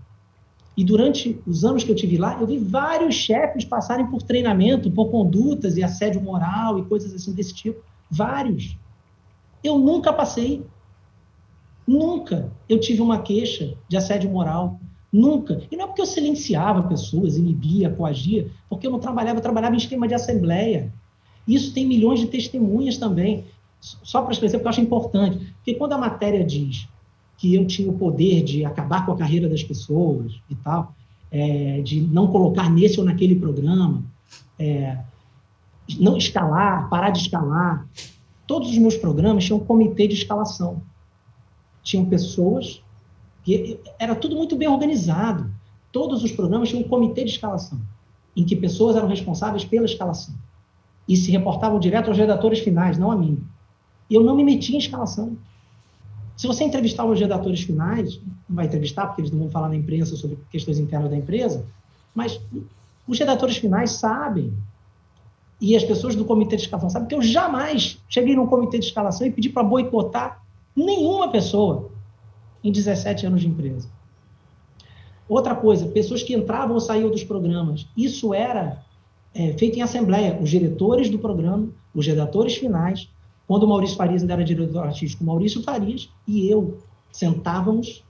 E durante os anos que eu tive lá, eu vi vários chefes passarem por treinamento, por condutas e assédio moral e coisas assim desse tipo. Vários. Eu nunca passei. Nunca eu tive uma queixa de assédio moral. Nunca. E não é porque eu silenciava pessoas, inibia, coagia, porque eu não trabalhava, eu trabalhava em esquema de assembleia. Isso tem milhões de testemunhas também. Só para esclarecer, porque eu acho importante. Porque quando a matéria diz que eu tinha o poder de acabar com a carreira das pessoas e tal, de não colocar nesse ou naquele programa, não escalar, parar de escalar, todos os meus programas tinham um comitê de escalação. Tinham pessoas, era tudo muito bem organizado. Todos os programas tinham um comitê de escalação, em que pessoas eram responsáveis pela escalação. E se reportavam direto aos redatores finais, não a mim. E eu não me meti em escalação. Se você entrevistar os redatores finais, não vai entrevistar, porque eles não vão falar na imprensa sobre questões internas da empresa, mas os redatores finais sabem, e as pessoas do comitê de escalação sabem, que eu jamais cheguei num comitê de escalação e pedi para boicotar nenhuma pessoa em 17 anos de empresa. Outra coisa, pessoas que entravam ou saíam dos programas, isso era feito em assembleia, os diretores do programa, os redatores finais. Quando o Maurício Farias ainda era diretor artístico, o Maurício Farias e eu sentávamos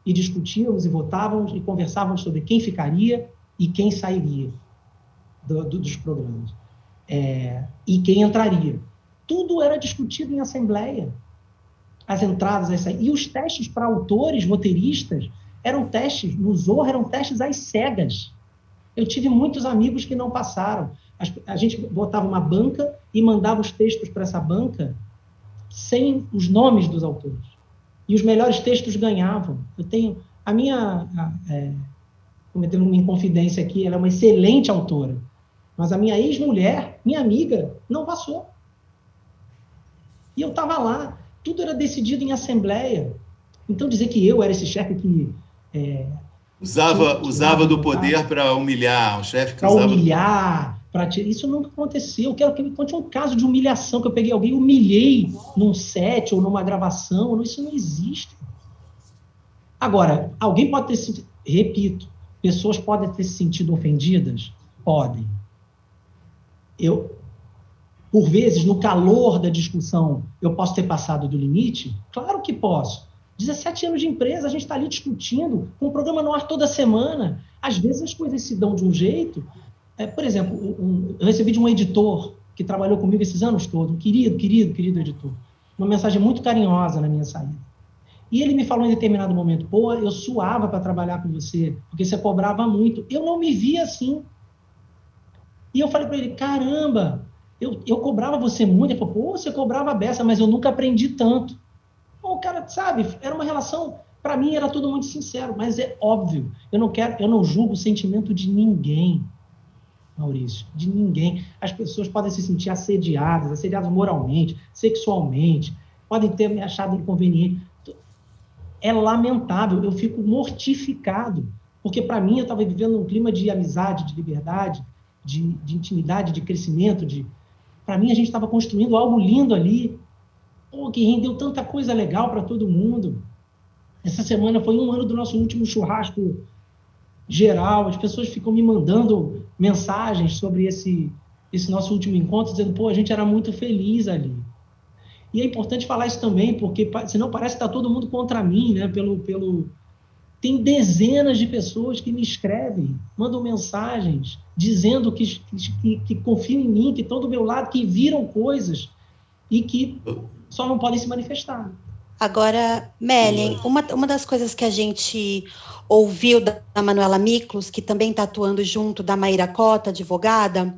e discutíamos e votávamos e conversávamos sobre quem ficaria e quem sairia dos programas. E quem entraria. Tudo era discutido em assembleia. As entradas, as saídas. E os testes para autores, roteiristas, eram testes, no Zorra, eram testes às cegas. Eu tive muitos amigos que não passaram. A gente botava uma banca e mandava os textos para essa banca sem os nomes dos autores. E os melhores textos ganhavam. Eu tenho... cometendo uma inconfidência aqui, ela é uma excelente autora. Mas a minha ex-mulher, minha amiga, não passou. E eu estava lá. Tudo era decidido em assembleia. Então, dizer que eu era esse chefe que... Usava do poder para humilhar, um chefe que para usava... humilhar, isso nunca aconteceu. Eu quero que me conte um caso de humilhação, que eu peguei alguém e humilhei num set ou numa gravação. Isso não existe. Agora, alguém pode ter se... Repito, pessoas podem ter se sentido ofendidas? Podem. Por vezes, no calor da discussão, eu posso ter passado do limite? Claro que posso. 17 anos de empresa, a gente está ali discutindo, com um programa no ar toda semana. Às vezes as coisas se dão de um jeito. Por exemplo, eu recebi de um editor que trabalhou comigo esses anos todos, um querido editor, uma mensagem muito carinhosa na minha saída. E ele me falou em determinado momento, pô, eu suava para trabalhar com você, porque você cobrava muito. Eu não me via assim. E eu falei para ele, caramba, eu cobrava você muito. Ele falou, pô, você cobrava a beça, mas eu nunca aprendi tanto. O cara, sabe, era uma relação, para mim era tudo muito sincero, mas é óbvio, eu não julgo o sentimento de ninguém, Maurício, de ninguém. As pessoas podem se sentir assediadas moralmente, sexualmente, podem ter me achado inconveniente. É lamentável, eu fico mortificado, porque para mim eu estava vivendo um clima de amizade, de liberdade, de intimidade, de crescimento, para mim a gente estava construindo algo lindo ali, que rendeu tanta coisa legal para todo mundo. Essa semana foi 1 ano do nosso último churrasco geral, as pessoas ficam me mandando mensagens sobre esse nosso último encontro, dizendo, pô, a gente era muito feliz ali. E é importante falar isso também, porque senão parece que está todo mundo contra mim, né? Tem dezenas de pessoas que me escrevem, mandam mensagens, dizendo que confiam em mim, que estão do meu lado, que viram coisas e que só não podem se manifestar. Agora, Mellen, uma das coisas que a gente ouviu da Manuela Miklos, que também está atuando junto da Maíra Cota, advogada,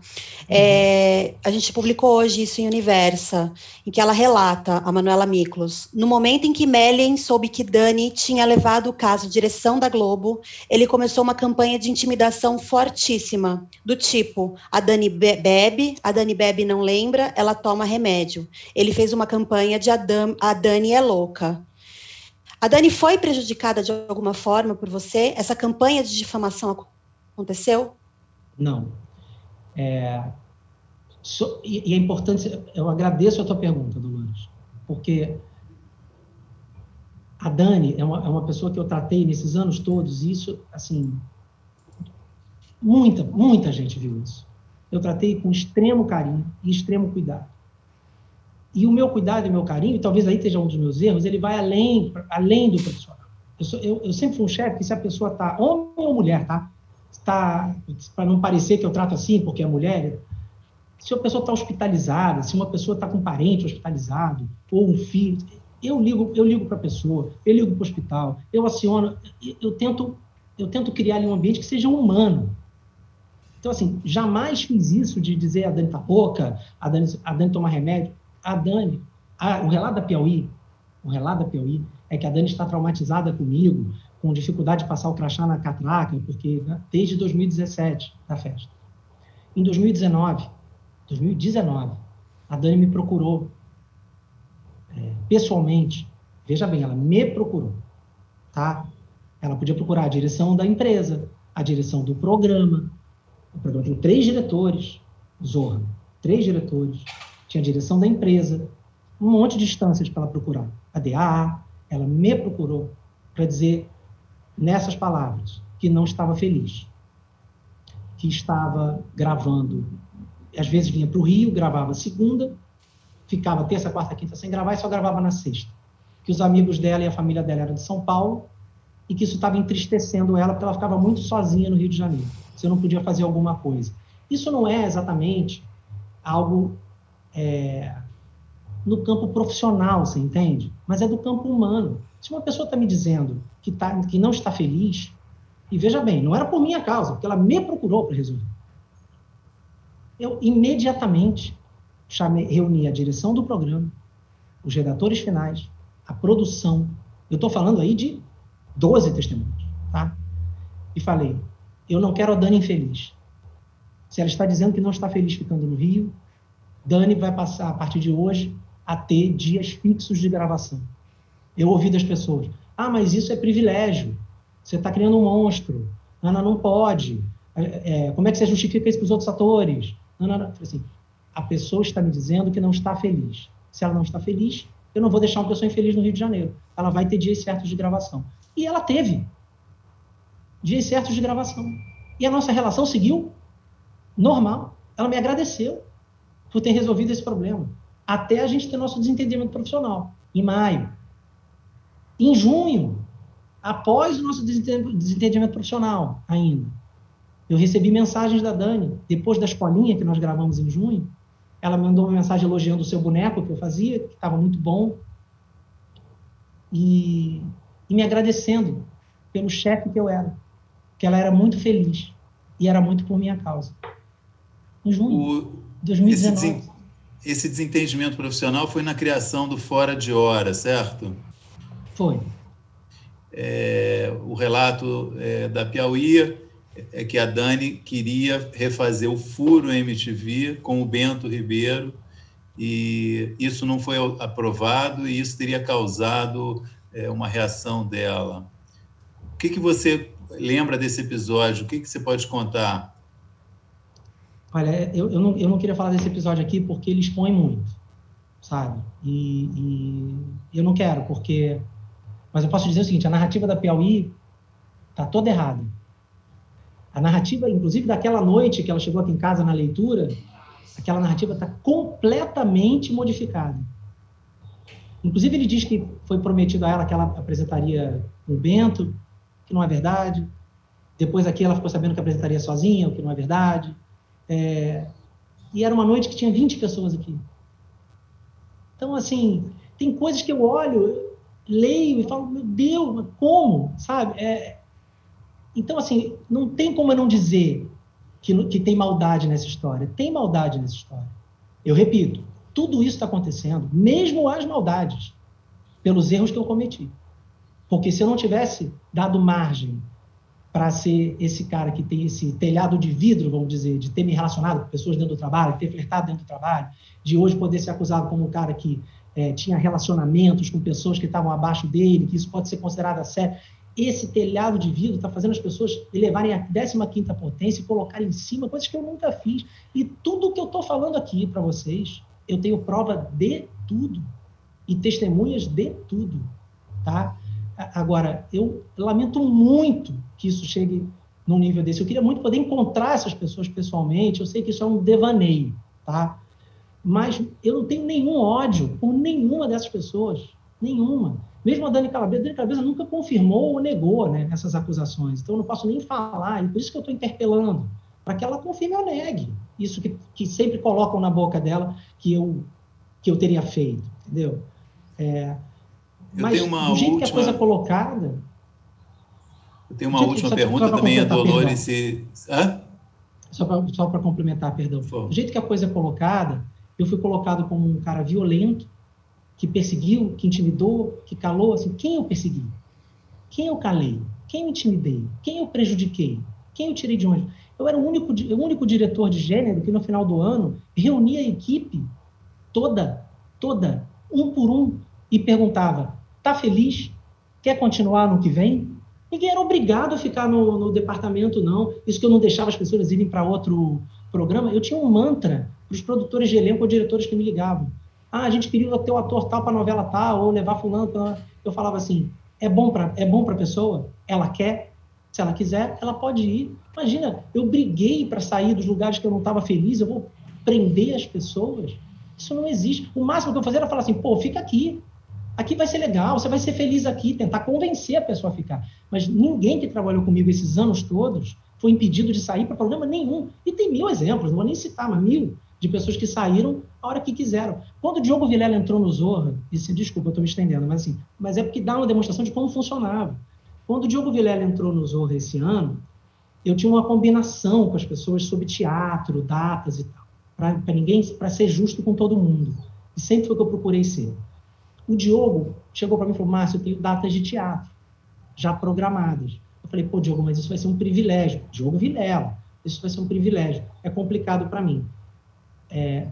a gente publicou hoje isso em Universa, em que ela relata, a Manuela Miklos, no momento em que Mellen soube que Dani tinha levado o caso à direção da Globo, ele começou uma campanha de intimidação fortíssima, do tipo, a Dani bebe, não lembra, ela toma remédio. Ele fez uma campanha de a Dani é louca. A Dani foi prejudicada de alguma forma por você? Essa campanha de difamação aconteceu? Não. E é importante, eu agradeço a tua pergunta, Dolores, porque a Dani é uma pessoa que eu tratei nesses anos todos, e isso, assim, muita gente viu isso. Eu tratei com extremo carinho e extremo cuidado. E o meu cuidado e o meu carinho, e talvez aí esteja um dos meus erros, ele vai além do profissional. Eu sempre fui um chefe que, se a pessoa está, homem ou mulher, tá? Para não parecer que eu trato assim porque é mulher, se a pessoa está hospitalizada, se uma pessoa está com um parente hospitalizado, ou um filho, eu ligo para a pessoa, eu ligo para o hospital, eu aciono, eu tento criar ali um ambiente que seja humano. Então, assim, jamais fiz isso de dizer a Dani tá louca, a Dani toma remédio. O relato da Piauí é que a Dani está traumatizada comigo, com dificuldade de passar o crachá na catraca, porque desde 2017, da festa. Em 2019, a Dani me procurou pessoalmente. Veja bem, ela me procurou, tá? Ela podia procurar a direção da empresa, a direção do programa. O programa tem 3 diretores, Zorra, 3 diretores. Tinha a direção da empresa, um monte de instâncias para ela procurar. A DAA, ela me procurou para dizer, nessas palavras, que não estava feliz, que estava gravando, às vezes vinha para o Rio, gravava segunda, ficava terça, quarta, quinta sem gravar e só gravava na sexta. Que os amigos dela e a família dela eram de São Paulo e que isso estava entristecendo ela, porque ela ficava muito sozinha no Rio de Janeiro. Você não podia fazer alguma coisa. Isso não é exatamente algo no campo profissional, você entende? Mas é do campo humano. Se uma pessoa está me dizendo que não está feliz, e veja bem, não era por minha causa, porque ela me procurou para resolver. Eu imediatamente reuni a direção do programa, os redatores finais, a produção. Eu estou falando aí de 12 testemunhos, tá? E falei, eu não quero a Dani infeliz. Se ela está dizendo que não está feliz ficando no Rio, Dani vai passar, a partir de hoje, a ter dias fixos de gravação. Eu ouvi das pessoas, Ah, mas isso é privilégio. Você está criando um monstro. Ana, não pode. Como é que você justifica isso para os outros atores? Ana, assim, a pessoa está me dizendo que não está feliz. Se ela não está feliz, eu não vou deixar uma pessoa infeliz no Rio de Janeiro. Ela vai ter dias certos de gravação. E ela teve dias certos de gravação. E a nossa relação seguiu normal. Ela me agradeceu por ter resolvido esse problema. Até a gente ter nosso desentendimento profissional, em maio. Em junho, após o nosso desentendimento profissional ainda, eu recebi mensagens da Dani, depois da escolinha que nós gravamos em junho. Ela me mandou uma mensagem elogiando o seu boneco que eu fazia, que estava muito bom, e me agradecendo pelo chefe que eu era, que ela era muito feliz e era muito por minha causa. Em junho de 2019. Esse desentendimento profissional foi na criação do Fora de Hora, certo? Foi. O relato da Piauí é que a Dani queria refazer o Furo MTV com o Bento Ribeiro, e isso não foi aprovado, e isso teria causado uma reação dela. O que você lembra desse episódio? O que você pode contar? Olha, eu não queria falar desse episódio aqui porque ele expõe muito, sabe? E eu não quero, porque... Mas eu posso dizer o seguinte, a narrativa da Piauí está toda errada. A narrativa, inclusive, daquela noite que ela chegou aqui em casa na leitura, aquela narrativa está completamente modificada. Inclusive, ele diz que foi prometido a ela que ela apresentaria o Bento, que não é verdade. Depois aqui ela ficou sabendo que apresentaria sozinha, o que não é verdade. E era uma noite que tinha 20 pessoas aqui. Então, assim, tem coisas que eu olho, leio e falo, meu Deus, mas como? Sabe? Então, assim, não tem como eu não dizer que tem maldade nessa história. Tem maldade nessa história. Eu repito, tudo isso está acontecendo, mesmo as maldades, pelos erros que eu cometi. Porque se eu não tivesse dado margem para ser esse cara que tem esse telhado de vidro, vamos dizer, de ter me relacionado com pessoas dentro do trabalho, de ter flertado dentro do trabalho, de hoje poder ser acusado como um cara que tinha relacionamentos com pessoas que estavam abaixo dele, que isso pode ser considerado a sério. Esse telhado de vidro está fazendo as pessoas elevarem a 15ª potência e colocarem em cima coisas que eu nunca fiz. E tudo que eu estou falando aqui para vocês, eu tenho prova de tudo e testemunhas de tudo, tá? Agora, eu lamento muito que isso chegue num nível desse. Eu queria muito poder encontrar essas pessoas pessoalmente. Eu sei que isso é um devaneio, tá? Mas eu não tenho nenhum ódio por nenhuma dessas pessoas. Nenhuma. Mesmo a Dani Calabresa nunca confirmou ou negou, né, essas acusações. Então, eu não posso nem falar. E por isso que eu estou interpelando, para que ela confirme ou negue. Isso que sempre colocam na boca dela que eu teria feito, entendeu? Mas do jeito que a coisa é colocada... Eu tenho uma última pergunta também, a Dolores... Só para complementar, perdão. Do jeito que a coisa é colocada, eu fui colocado como um cara violento, que perseguiu, que intimidou, que calou. Assim, quem eu persegui? Quem eu calei? Quem eu intimidei? Quem eu prejudiquei? Quem eu tirei de onde? Eu era o único diretor de gênero que, no final do ano, reunia a equipe toda, um por um, e perguntava, tá feliz? Quer continuar no que vem? Ninguém era obrigado a ficar no departamento, não. Isso que eu não deixava as pessoas irem para outro programa. Eu tinha um mantra para os produtores de elenco ou diretores que me ligavam. A gente queria ter o ator tal para a novela tal, ou levar fulano. Eu falava assim, é bom para a pessoa? Ela quer? Se ela quiser, ela pode ir. Imagina, eu briguei para sair dos lugares que eu não estava feliz, eu vou prender as pessoas? Isso não existe. O máximo que eu fazia era falar assim, pô, fica aqui. Aqui vai ser legal, você vai ser feliz aqui, tentar convencer a pessoa a ficar. Mas ninguém que trabalhou comigo esses anos todos foi impedido de sair para problema nenhum. E tem 1000 exemplos, não vou nem citar, mas 1000 de pessoas que saíram a hora que quiseram. Quando o Diogo Vilela entrou no Zorra, desculpa, eu estou me estendendo, mas é porque dá uma demonstração de como funcionava. Quando o Diogo Vilela entrou no Zorra esse ano, eu tinha uma combinação com as pessoas sobre teatro, datas e tal, para ser justo com todo mundo. E sempre foi o que eu procurei ser. O Diogo chegou para mim e falou, Márcio, eu tenho datas de teatro já programadas. Eu falei, pô, Diogo, mas isso vai ser um privilégio. Diogo Vilela, isso vai ser um privilégio. É complicado para mim.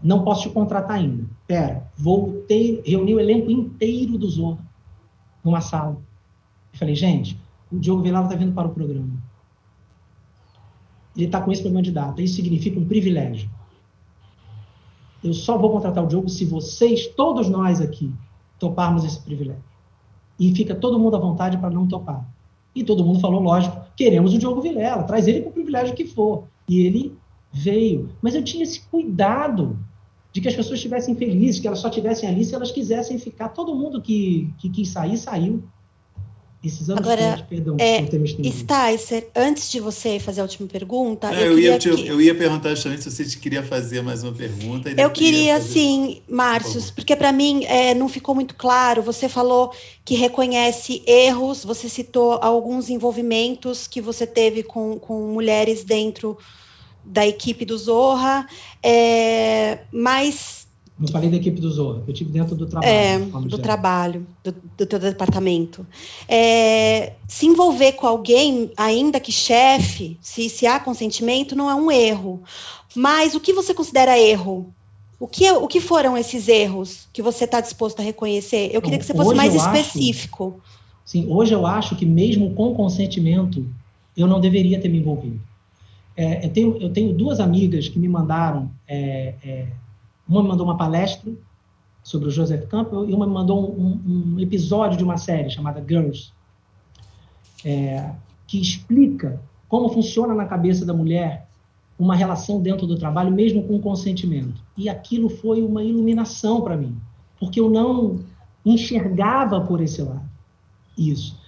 Não posso te contratar ainda. Reuni o elenco inteiro do Zorra numa sala. Eu falei, gente, o Diogo Vilela está vindo para o programa. Ele está com esse problema de data. Isso significa um privilégio. Eu só vou contratar o Diogo se vocês, todos nós aqui, toparmos esse privilégio. E fica todo mundo à vontade para não topar. E todo mundo falou, lógico, queremos o Diogo Vilela, traz ele com o privilégio que for. E ele veio. Mas eu tinha esse cuidado de que as pessoas estivessem felizes, que elas só estivessem ali se elas quisessem ficar. Todo mundo que quis sair, saiu. Esses anos Agora, todos, perdão, Sticer, antes de você fazer a última pergunta... Eu ia perguntar justamente se você queria fazer mais uma pergunta. Eu queria, sim, Márcio, porque para mim não ficou muito claro. Você falou que reconhece erros, você citou alguns envolvimentos que você teve com mulheres dentro da equipe do Zorra, mas... Não falei da equipe do Zorra, eu estive dentro do trabalho. Do trabalho, do teu departamento. Se envolver com alguém, ainda que chefe, se há consentimento, não é um erro. Mas o que você considera erro? O que foram esses erros que você está disposto a reconhecer? Eu queria que você fosse mais específico. Sim, hoje eu acho que mesmo com consentimento, eu não deveria ter me envolvido. Eu tenho duas amigas que me mandaram... Uma me mandou uma palestra sobre o Joseph Campbell e uma me mandou um episódio de uma série chamada Girls, que explica como funciona na cabeça da mulher uma relação dentro do trabalho, mesmo com consentimento. E aquilo foi uma iluminação para mim, porque eu não enxergava por esse lado isso.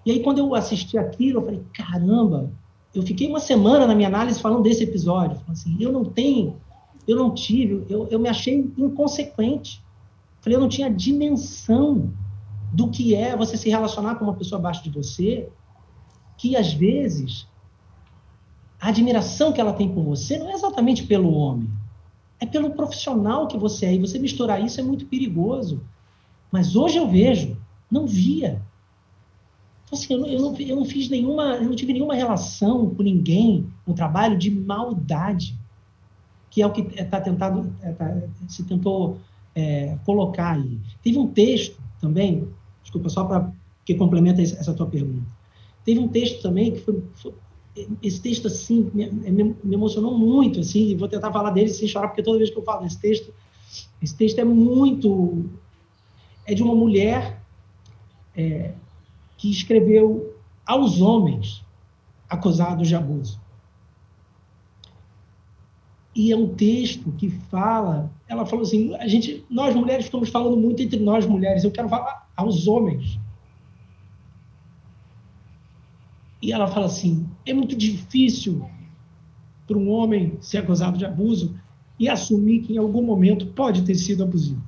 E aí, quando eu assisti aquilo, eu falei, caramba, eu fiquei uma semana na minha análise falando desse episódio. Falando assim, eu não tive, eu me achei inconsequente. Falei, eu não tinha dimensão do que é você se relacionar com uma pessoa abaixo de você, que às vezes a admiração que ela tem por você não é exatamente pelo homem, é pelo profissional que você é, e você misturar isso é muito perigoso. Mas hoje eu vejo, não via. Então, assim, eu não fiz nenhuma, eu não tive nenhuma relação com ninguém no trabalho de maldade, que é o que se tentou colocar aí. Teve um texto também, desculpa, só que complementa essa tua pergunta. Teve um texto também que foi esse texto, assim, me emocionou muito, assim, e vou tentar falar dele sem chorar, porque toda vez que eu falo desse texto, esse texto é de uma mulher que escreveu aos homens acusados de abuso. E é um texto que ela falou assim, nós mulheres estamos falando muito entre nós mulheres, eu quero falar aos homens. E ela fala assim, é muito difícil para um homem ser acusado de abuso e assumir que em algum momento pode ter sido abusivo.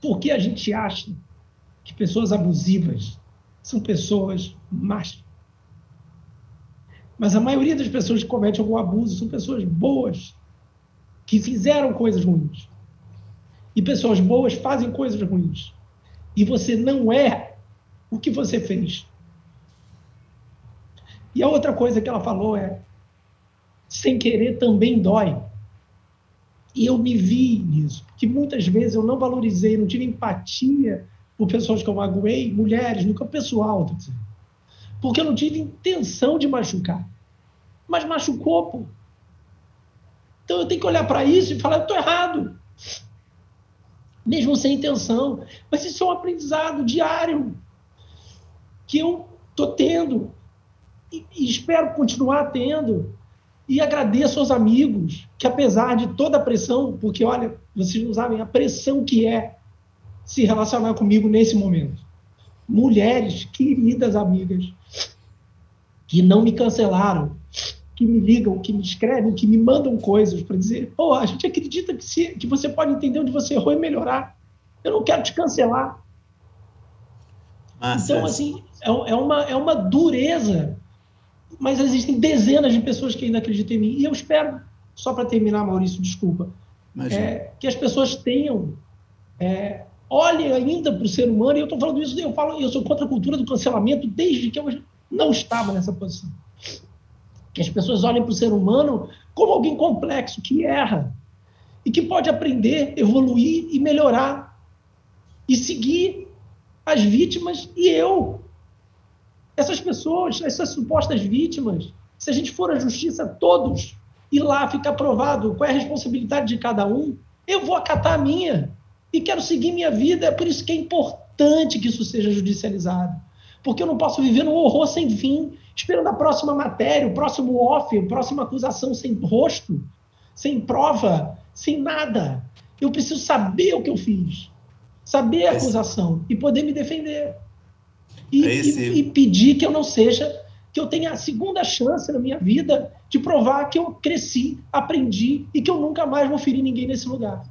Porque a gente acha que pessoas abusivas são pessoas más. Mas a maioria das pessoas que cometem algum abuso são pessoas boas, que fizeram coisas ruins. E pessoas boas fazem coisas ruins. E você não é o que você fez. E a outra coisa que ela falou sem querer também dói. E eu me vi nisso, porque muitas vezes eu não valorizei, não tive empatia por pessoas que eu magoei, mulheres, nunca pessoal, tô dizendo. Porque eu não tive intenção de machucar. Mas machucou, pô. Então eu tenho que olhar para isso e falar, eu estou errado. Mesmo sem intenção. Mas isso é um aprendizado diário que eu estou tendo e espero continuar tendo. E agradeço aos amigos que, apesar de toda a pressão, porque, olha, vocês não sabem a pressão que é se relacionar comigo nesse momento. Mulheres, queridas amigas, que não me cancelaram, que me ligam, que me escrevem, que me mandam coisas para dizer, pô, a gente acredita que você pode entender onde você errou e melhorar. Eu não quero te cancelar. Então, assim, é uma dureza, mas existem dezenas de pessoas que ainda acreditam em mim. E eu espero, só para terminar, Maurício, desculpa, que as pessoas tenham... olhem ainda para o ser humano, e eu estou falando isso, eu sou contra a cultura do cancelamento desde que eu não estava nessa posição. Que as pessoas olhem para o ser humano como alguém complexo, que erra, e que pode aprender, evoluir e melhorar, e seguir as vítimas e eu. Essas pessoas, essas supostas vítimas, se a gente for à justiça todos, e lá fica provado qual é a responsabilidade de cada um, eu vou acatar a minha e quero seguir minha vida. É por isso que é importante que isso seja judicializado. Porque eu não posso viver num horror sem fim, esperando a próxima matéria, o próximo off, a próxima acusação sem rosto, sem prova, sem nada. Eu preciso saber o que eu fiz, saber a acusação e poder me defender. E pedir que eu não seja, que eu tenha a segunda chance na minha vida de provar que eu cresci, aprendi e que eu nunca mais vou ferir ninguém nesse lugar.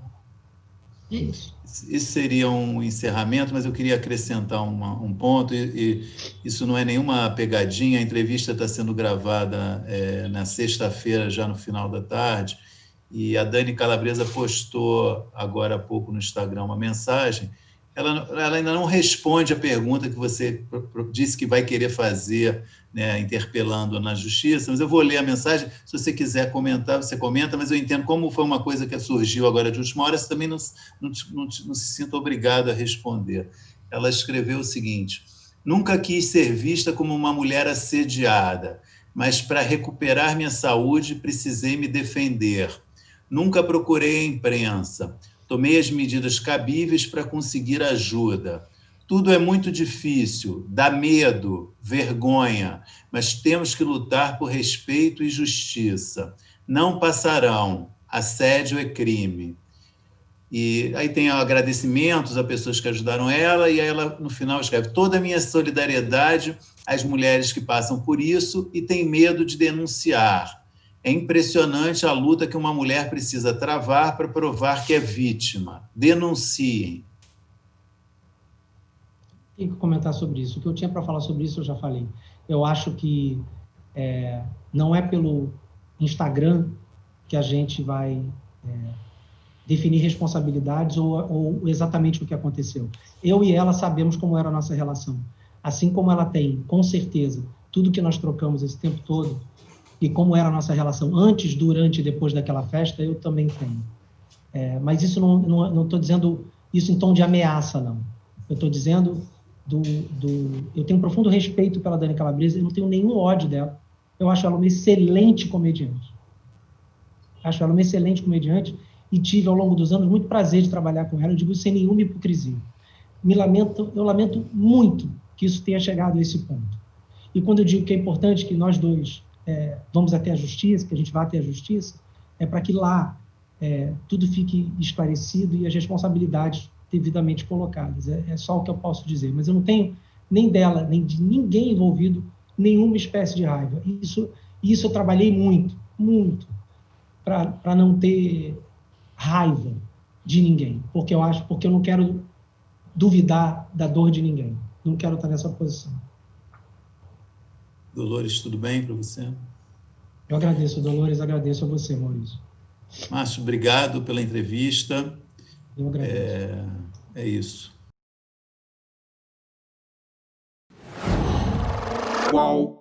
É isso. Isso seria um encerramento, mas eu queria acrescentar um ponto, e isso não é nenhuma pegadinha. A entrevista está sendo gravada na sexta-feira, já no final da tarde, e a Dani Calabresa postou agora há pouco no Instagram uma mensagem. Ela ainda não responde a pergunta que você disse que vai querer fazer, né, interpelando na justiça, mas eu vou ler a mensagem. Se você quiser comentar, você comenta, mas eu entendo como foi uma coisa que surgiu agora de última hora, você também não se sinta obrigado a responder. Ela escreveu o seguinte: nunca quis ser vista como uma mulher assediada, mas para recuperar minha saúde precisei me defender. Nunca procurei a imprensa. Tomei as medidas cabíveis para conseguir ajuda. Tudo é muito difícil, dá medo, vergonha, mas temos que lutar por respeito e justiça. Não passarão. Assédio é crime. E aí tem agradecimentos a pessoas que ajudaram ela, e aí ela, no final, escreve: toda a minha solidariedade às mulheres que passam por isso e têm medo de denunciar. É impressionante a luta que uma mulher precisa travar para provar que é vítima. Denunciem. Tenho que comentar sobre isso. O que eu tinha para falar sobre isso eu já falei. Eu acho que não é pelo Instagram que a gente vai definir responsabilidades ou exatamente o que aconteceu. Eu e ela sabemos como era a nossa relação. Assim como ela tem, com certeza, tudo que nós trocamos esse tempo todo, e como era a nossa relação antes, durante e depois daquela festa, eu também tenho. Mas isso não estou dizendo isso em tom de ameaça, não. Eu estou dizendo eu tenho um profundo respeito pela Dani Calabresa, eu não tenho nenhum ódio dela. Eu acho ela uma excelente comediante. E tive, ao longo dos anos, muito prazer de trabalhar com ela. Eu digo sem nenhuma hipocrisia. Eu lamento muito que isso tenha chegado a esse ponto. E quando eu digo que é importante que nós dois vamos até a justiça, que a gente vá até a justiça, é para que lá tudo fique esclarecido e as responsabilidades devidamente colocadas. É só o que eu posso dizer. Mas eu não tenho nem dela, nem de ninguém envolvido, nenhuma espécie de raiva. Isso eu trabalhei muito, muito, para não ter raiva de ninguém, porque eu não quero duvidar da dor de ninguém. Não quero estar nessa posição. Dolores, tudo bem para você? Eu agradeço, Dolores, agradeço a você, Maurício. Márcio, obrigado pela entrevista. Eu agradeço. É isso. Qual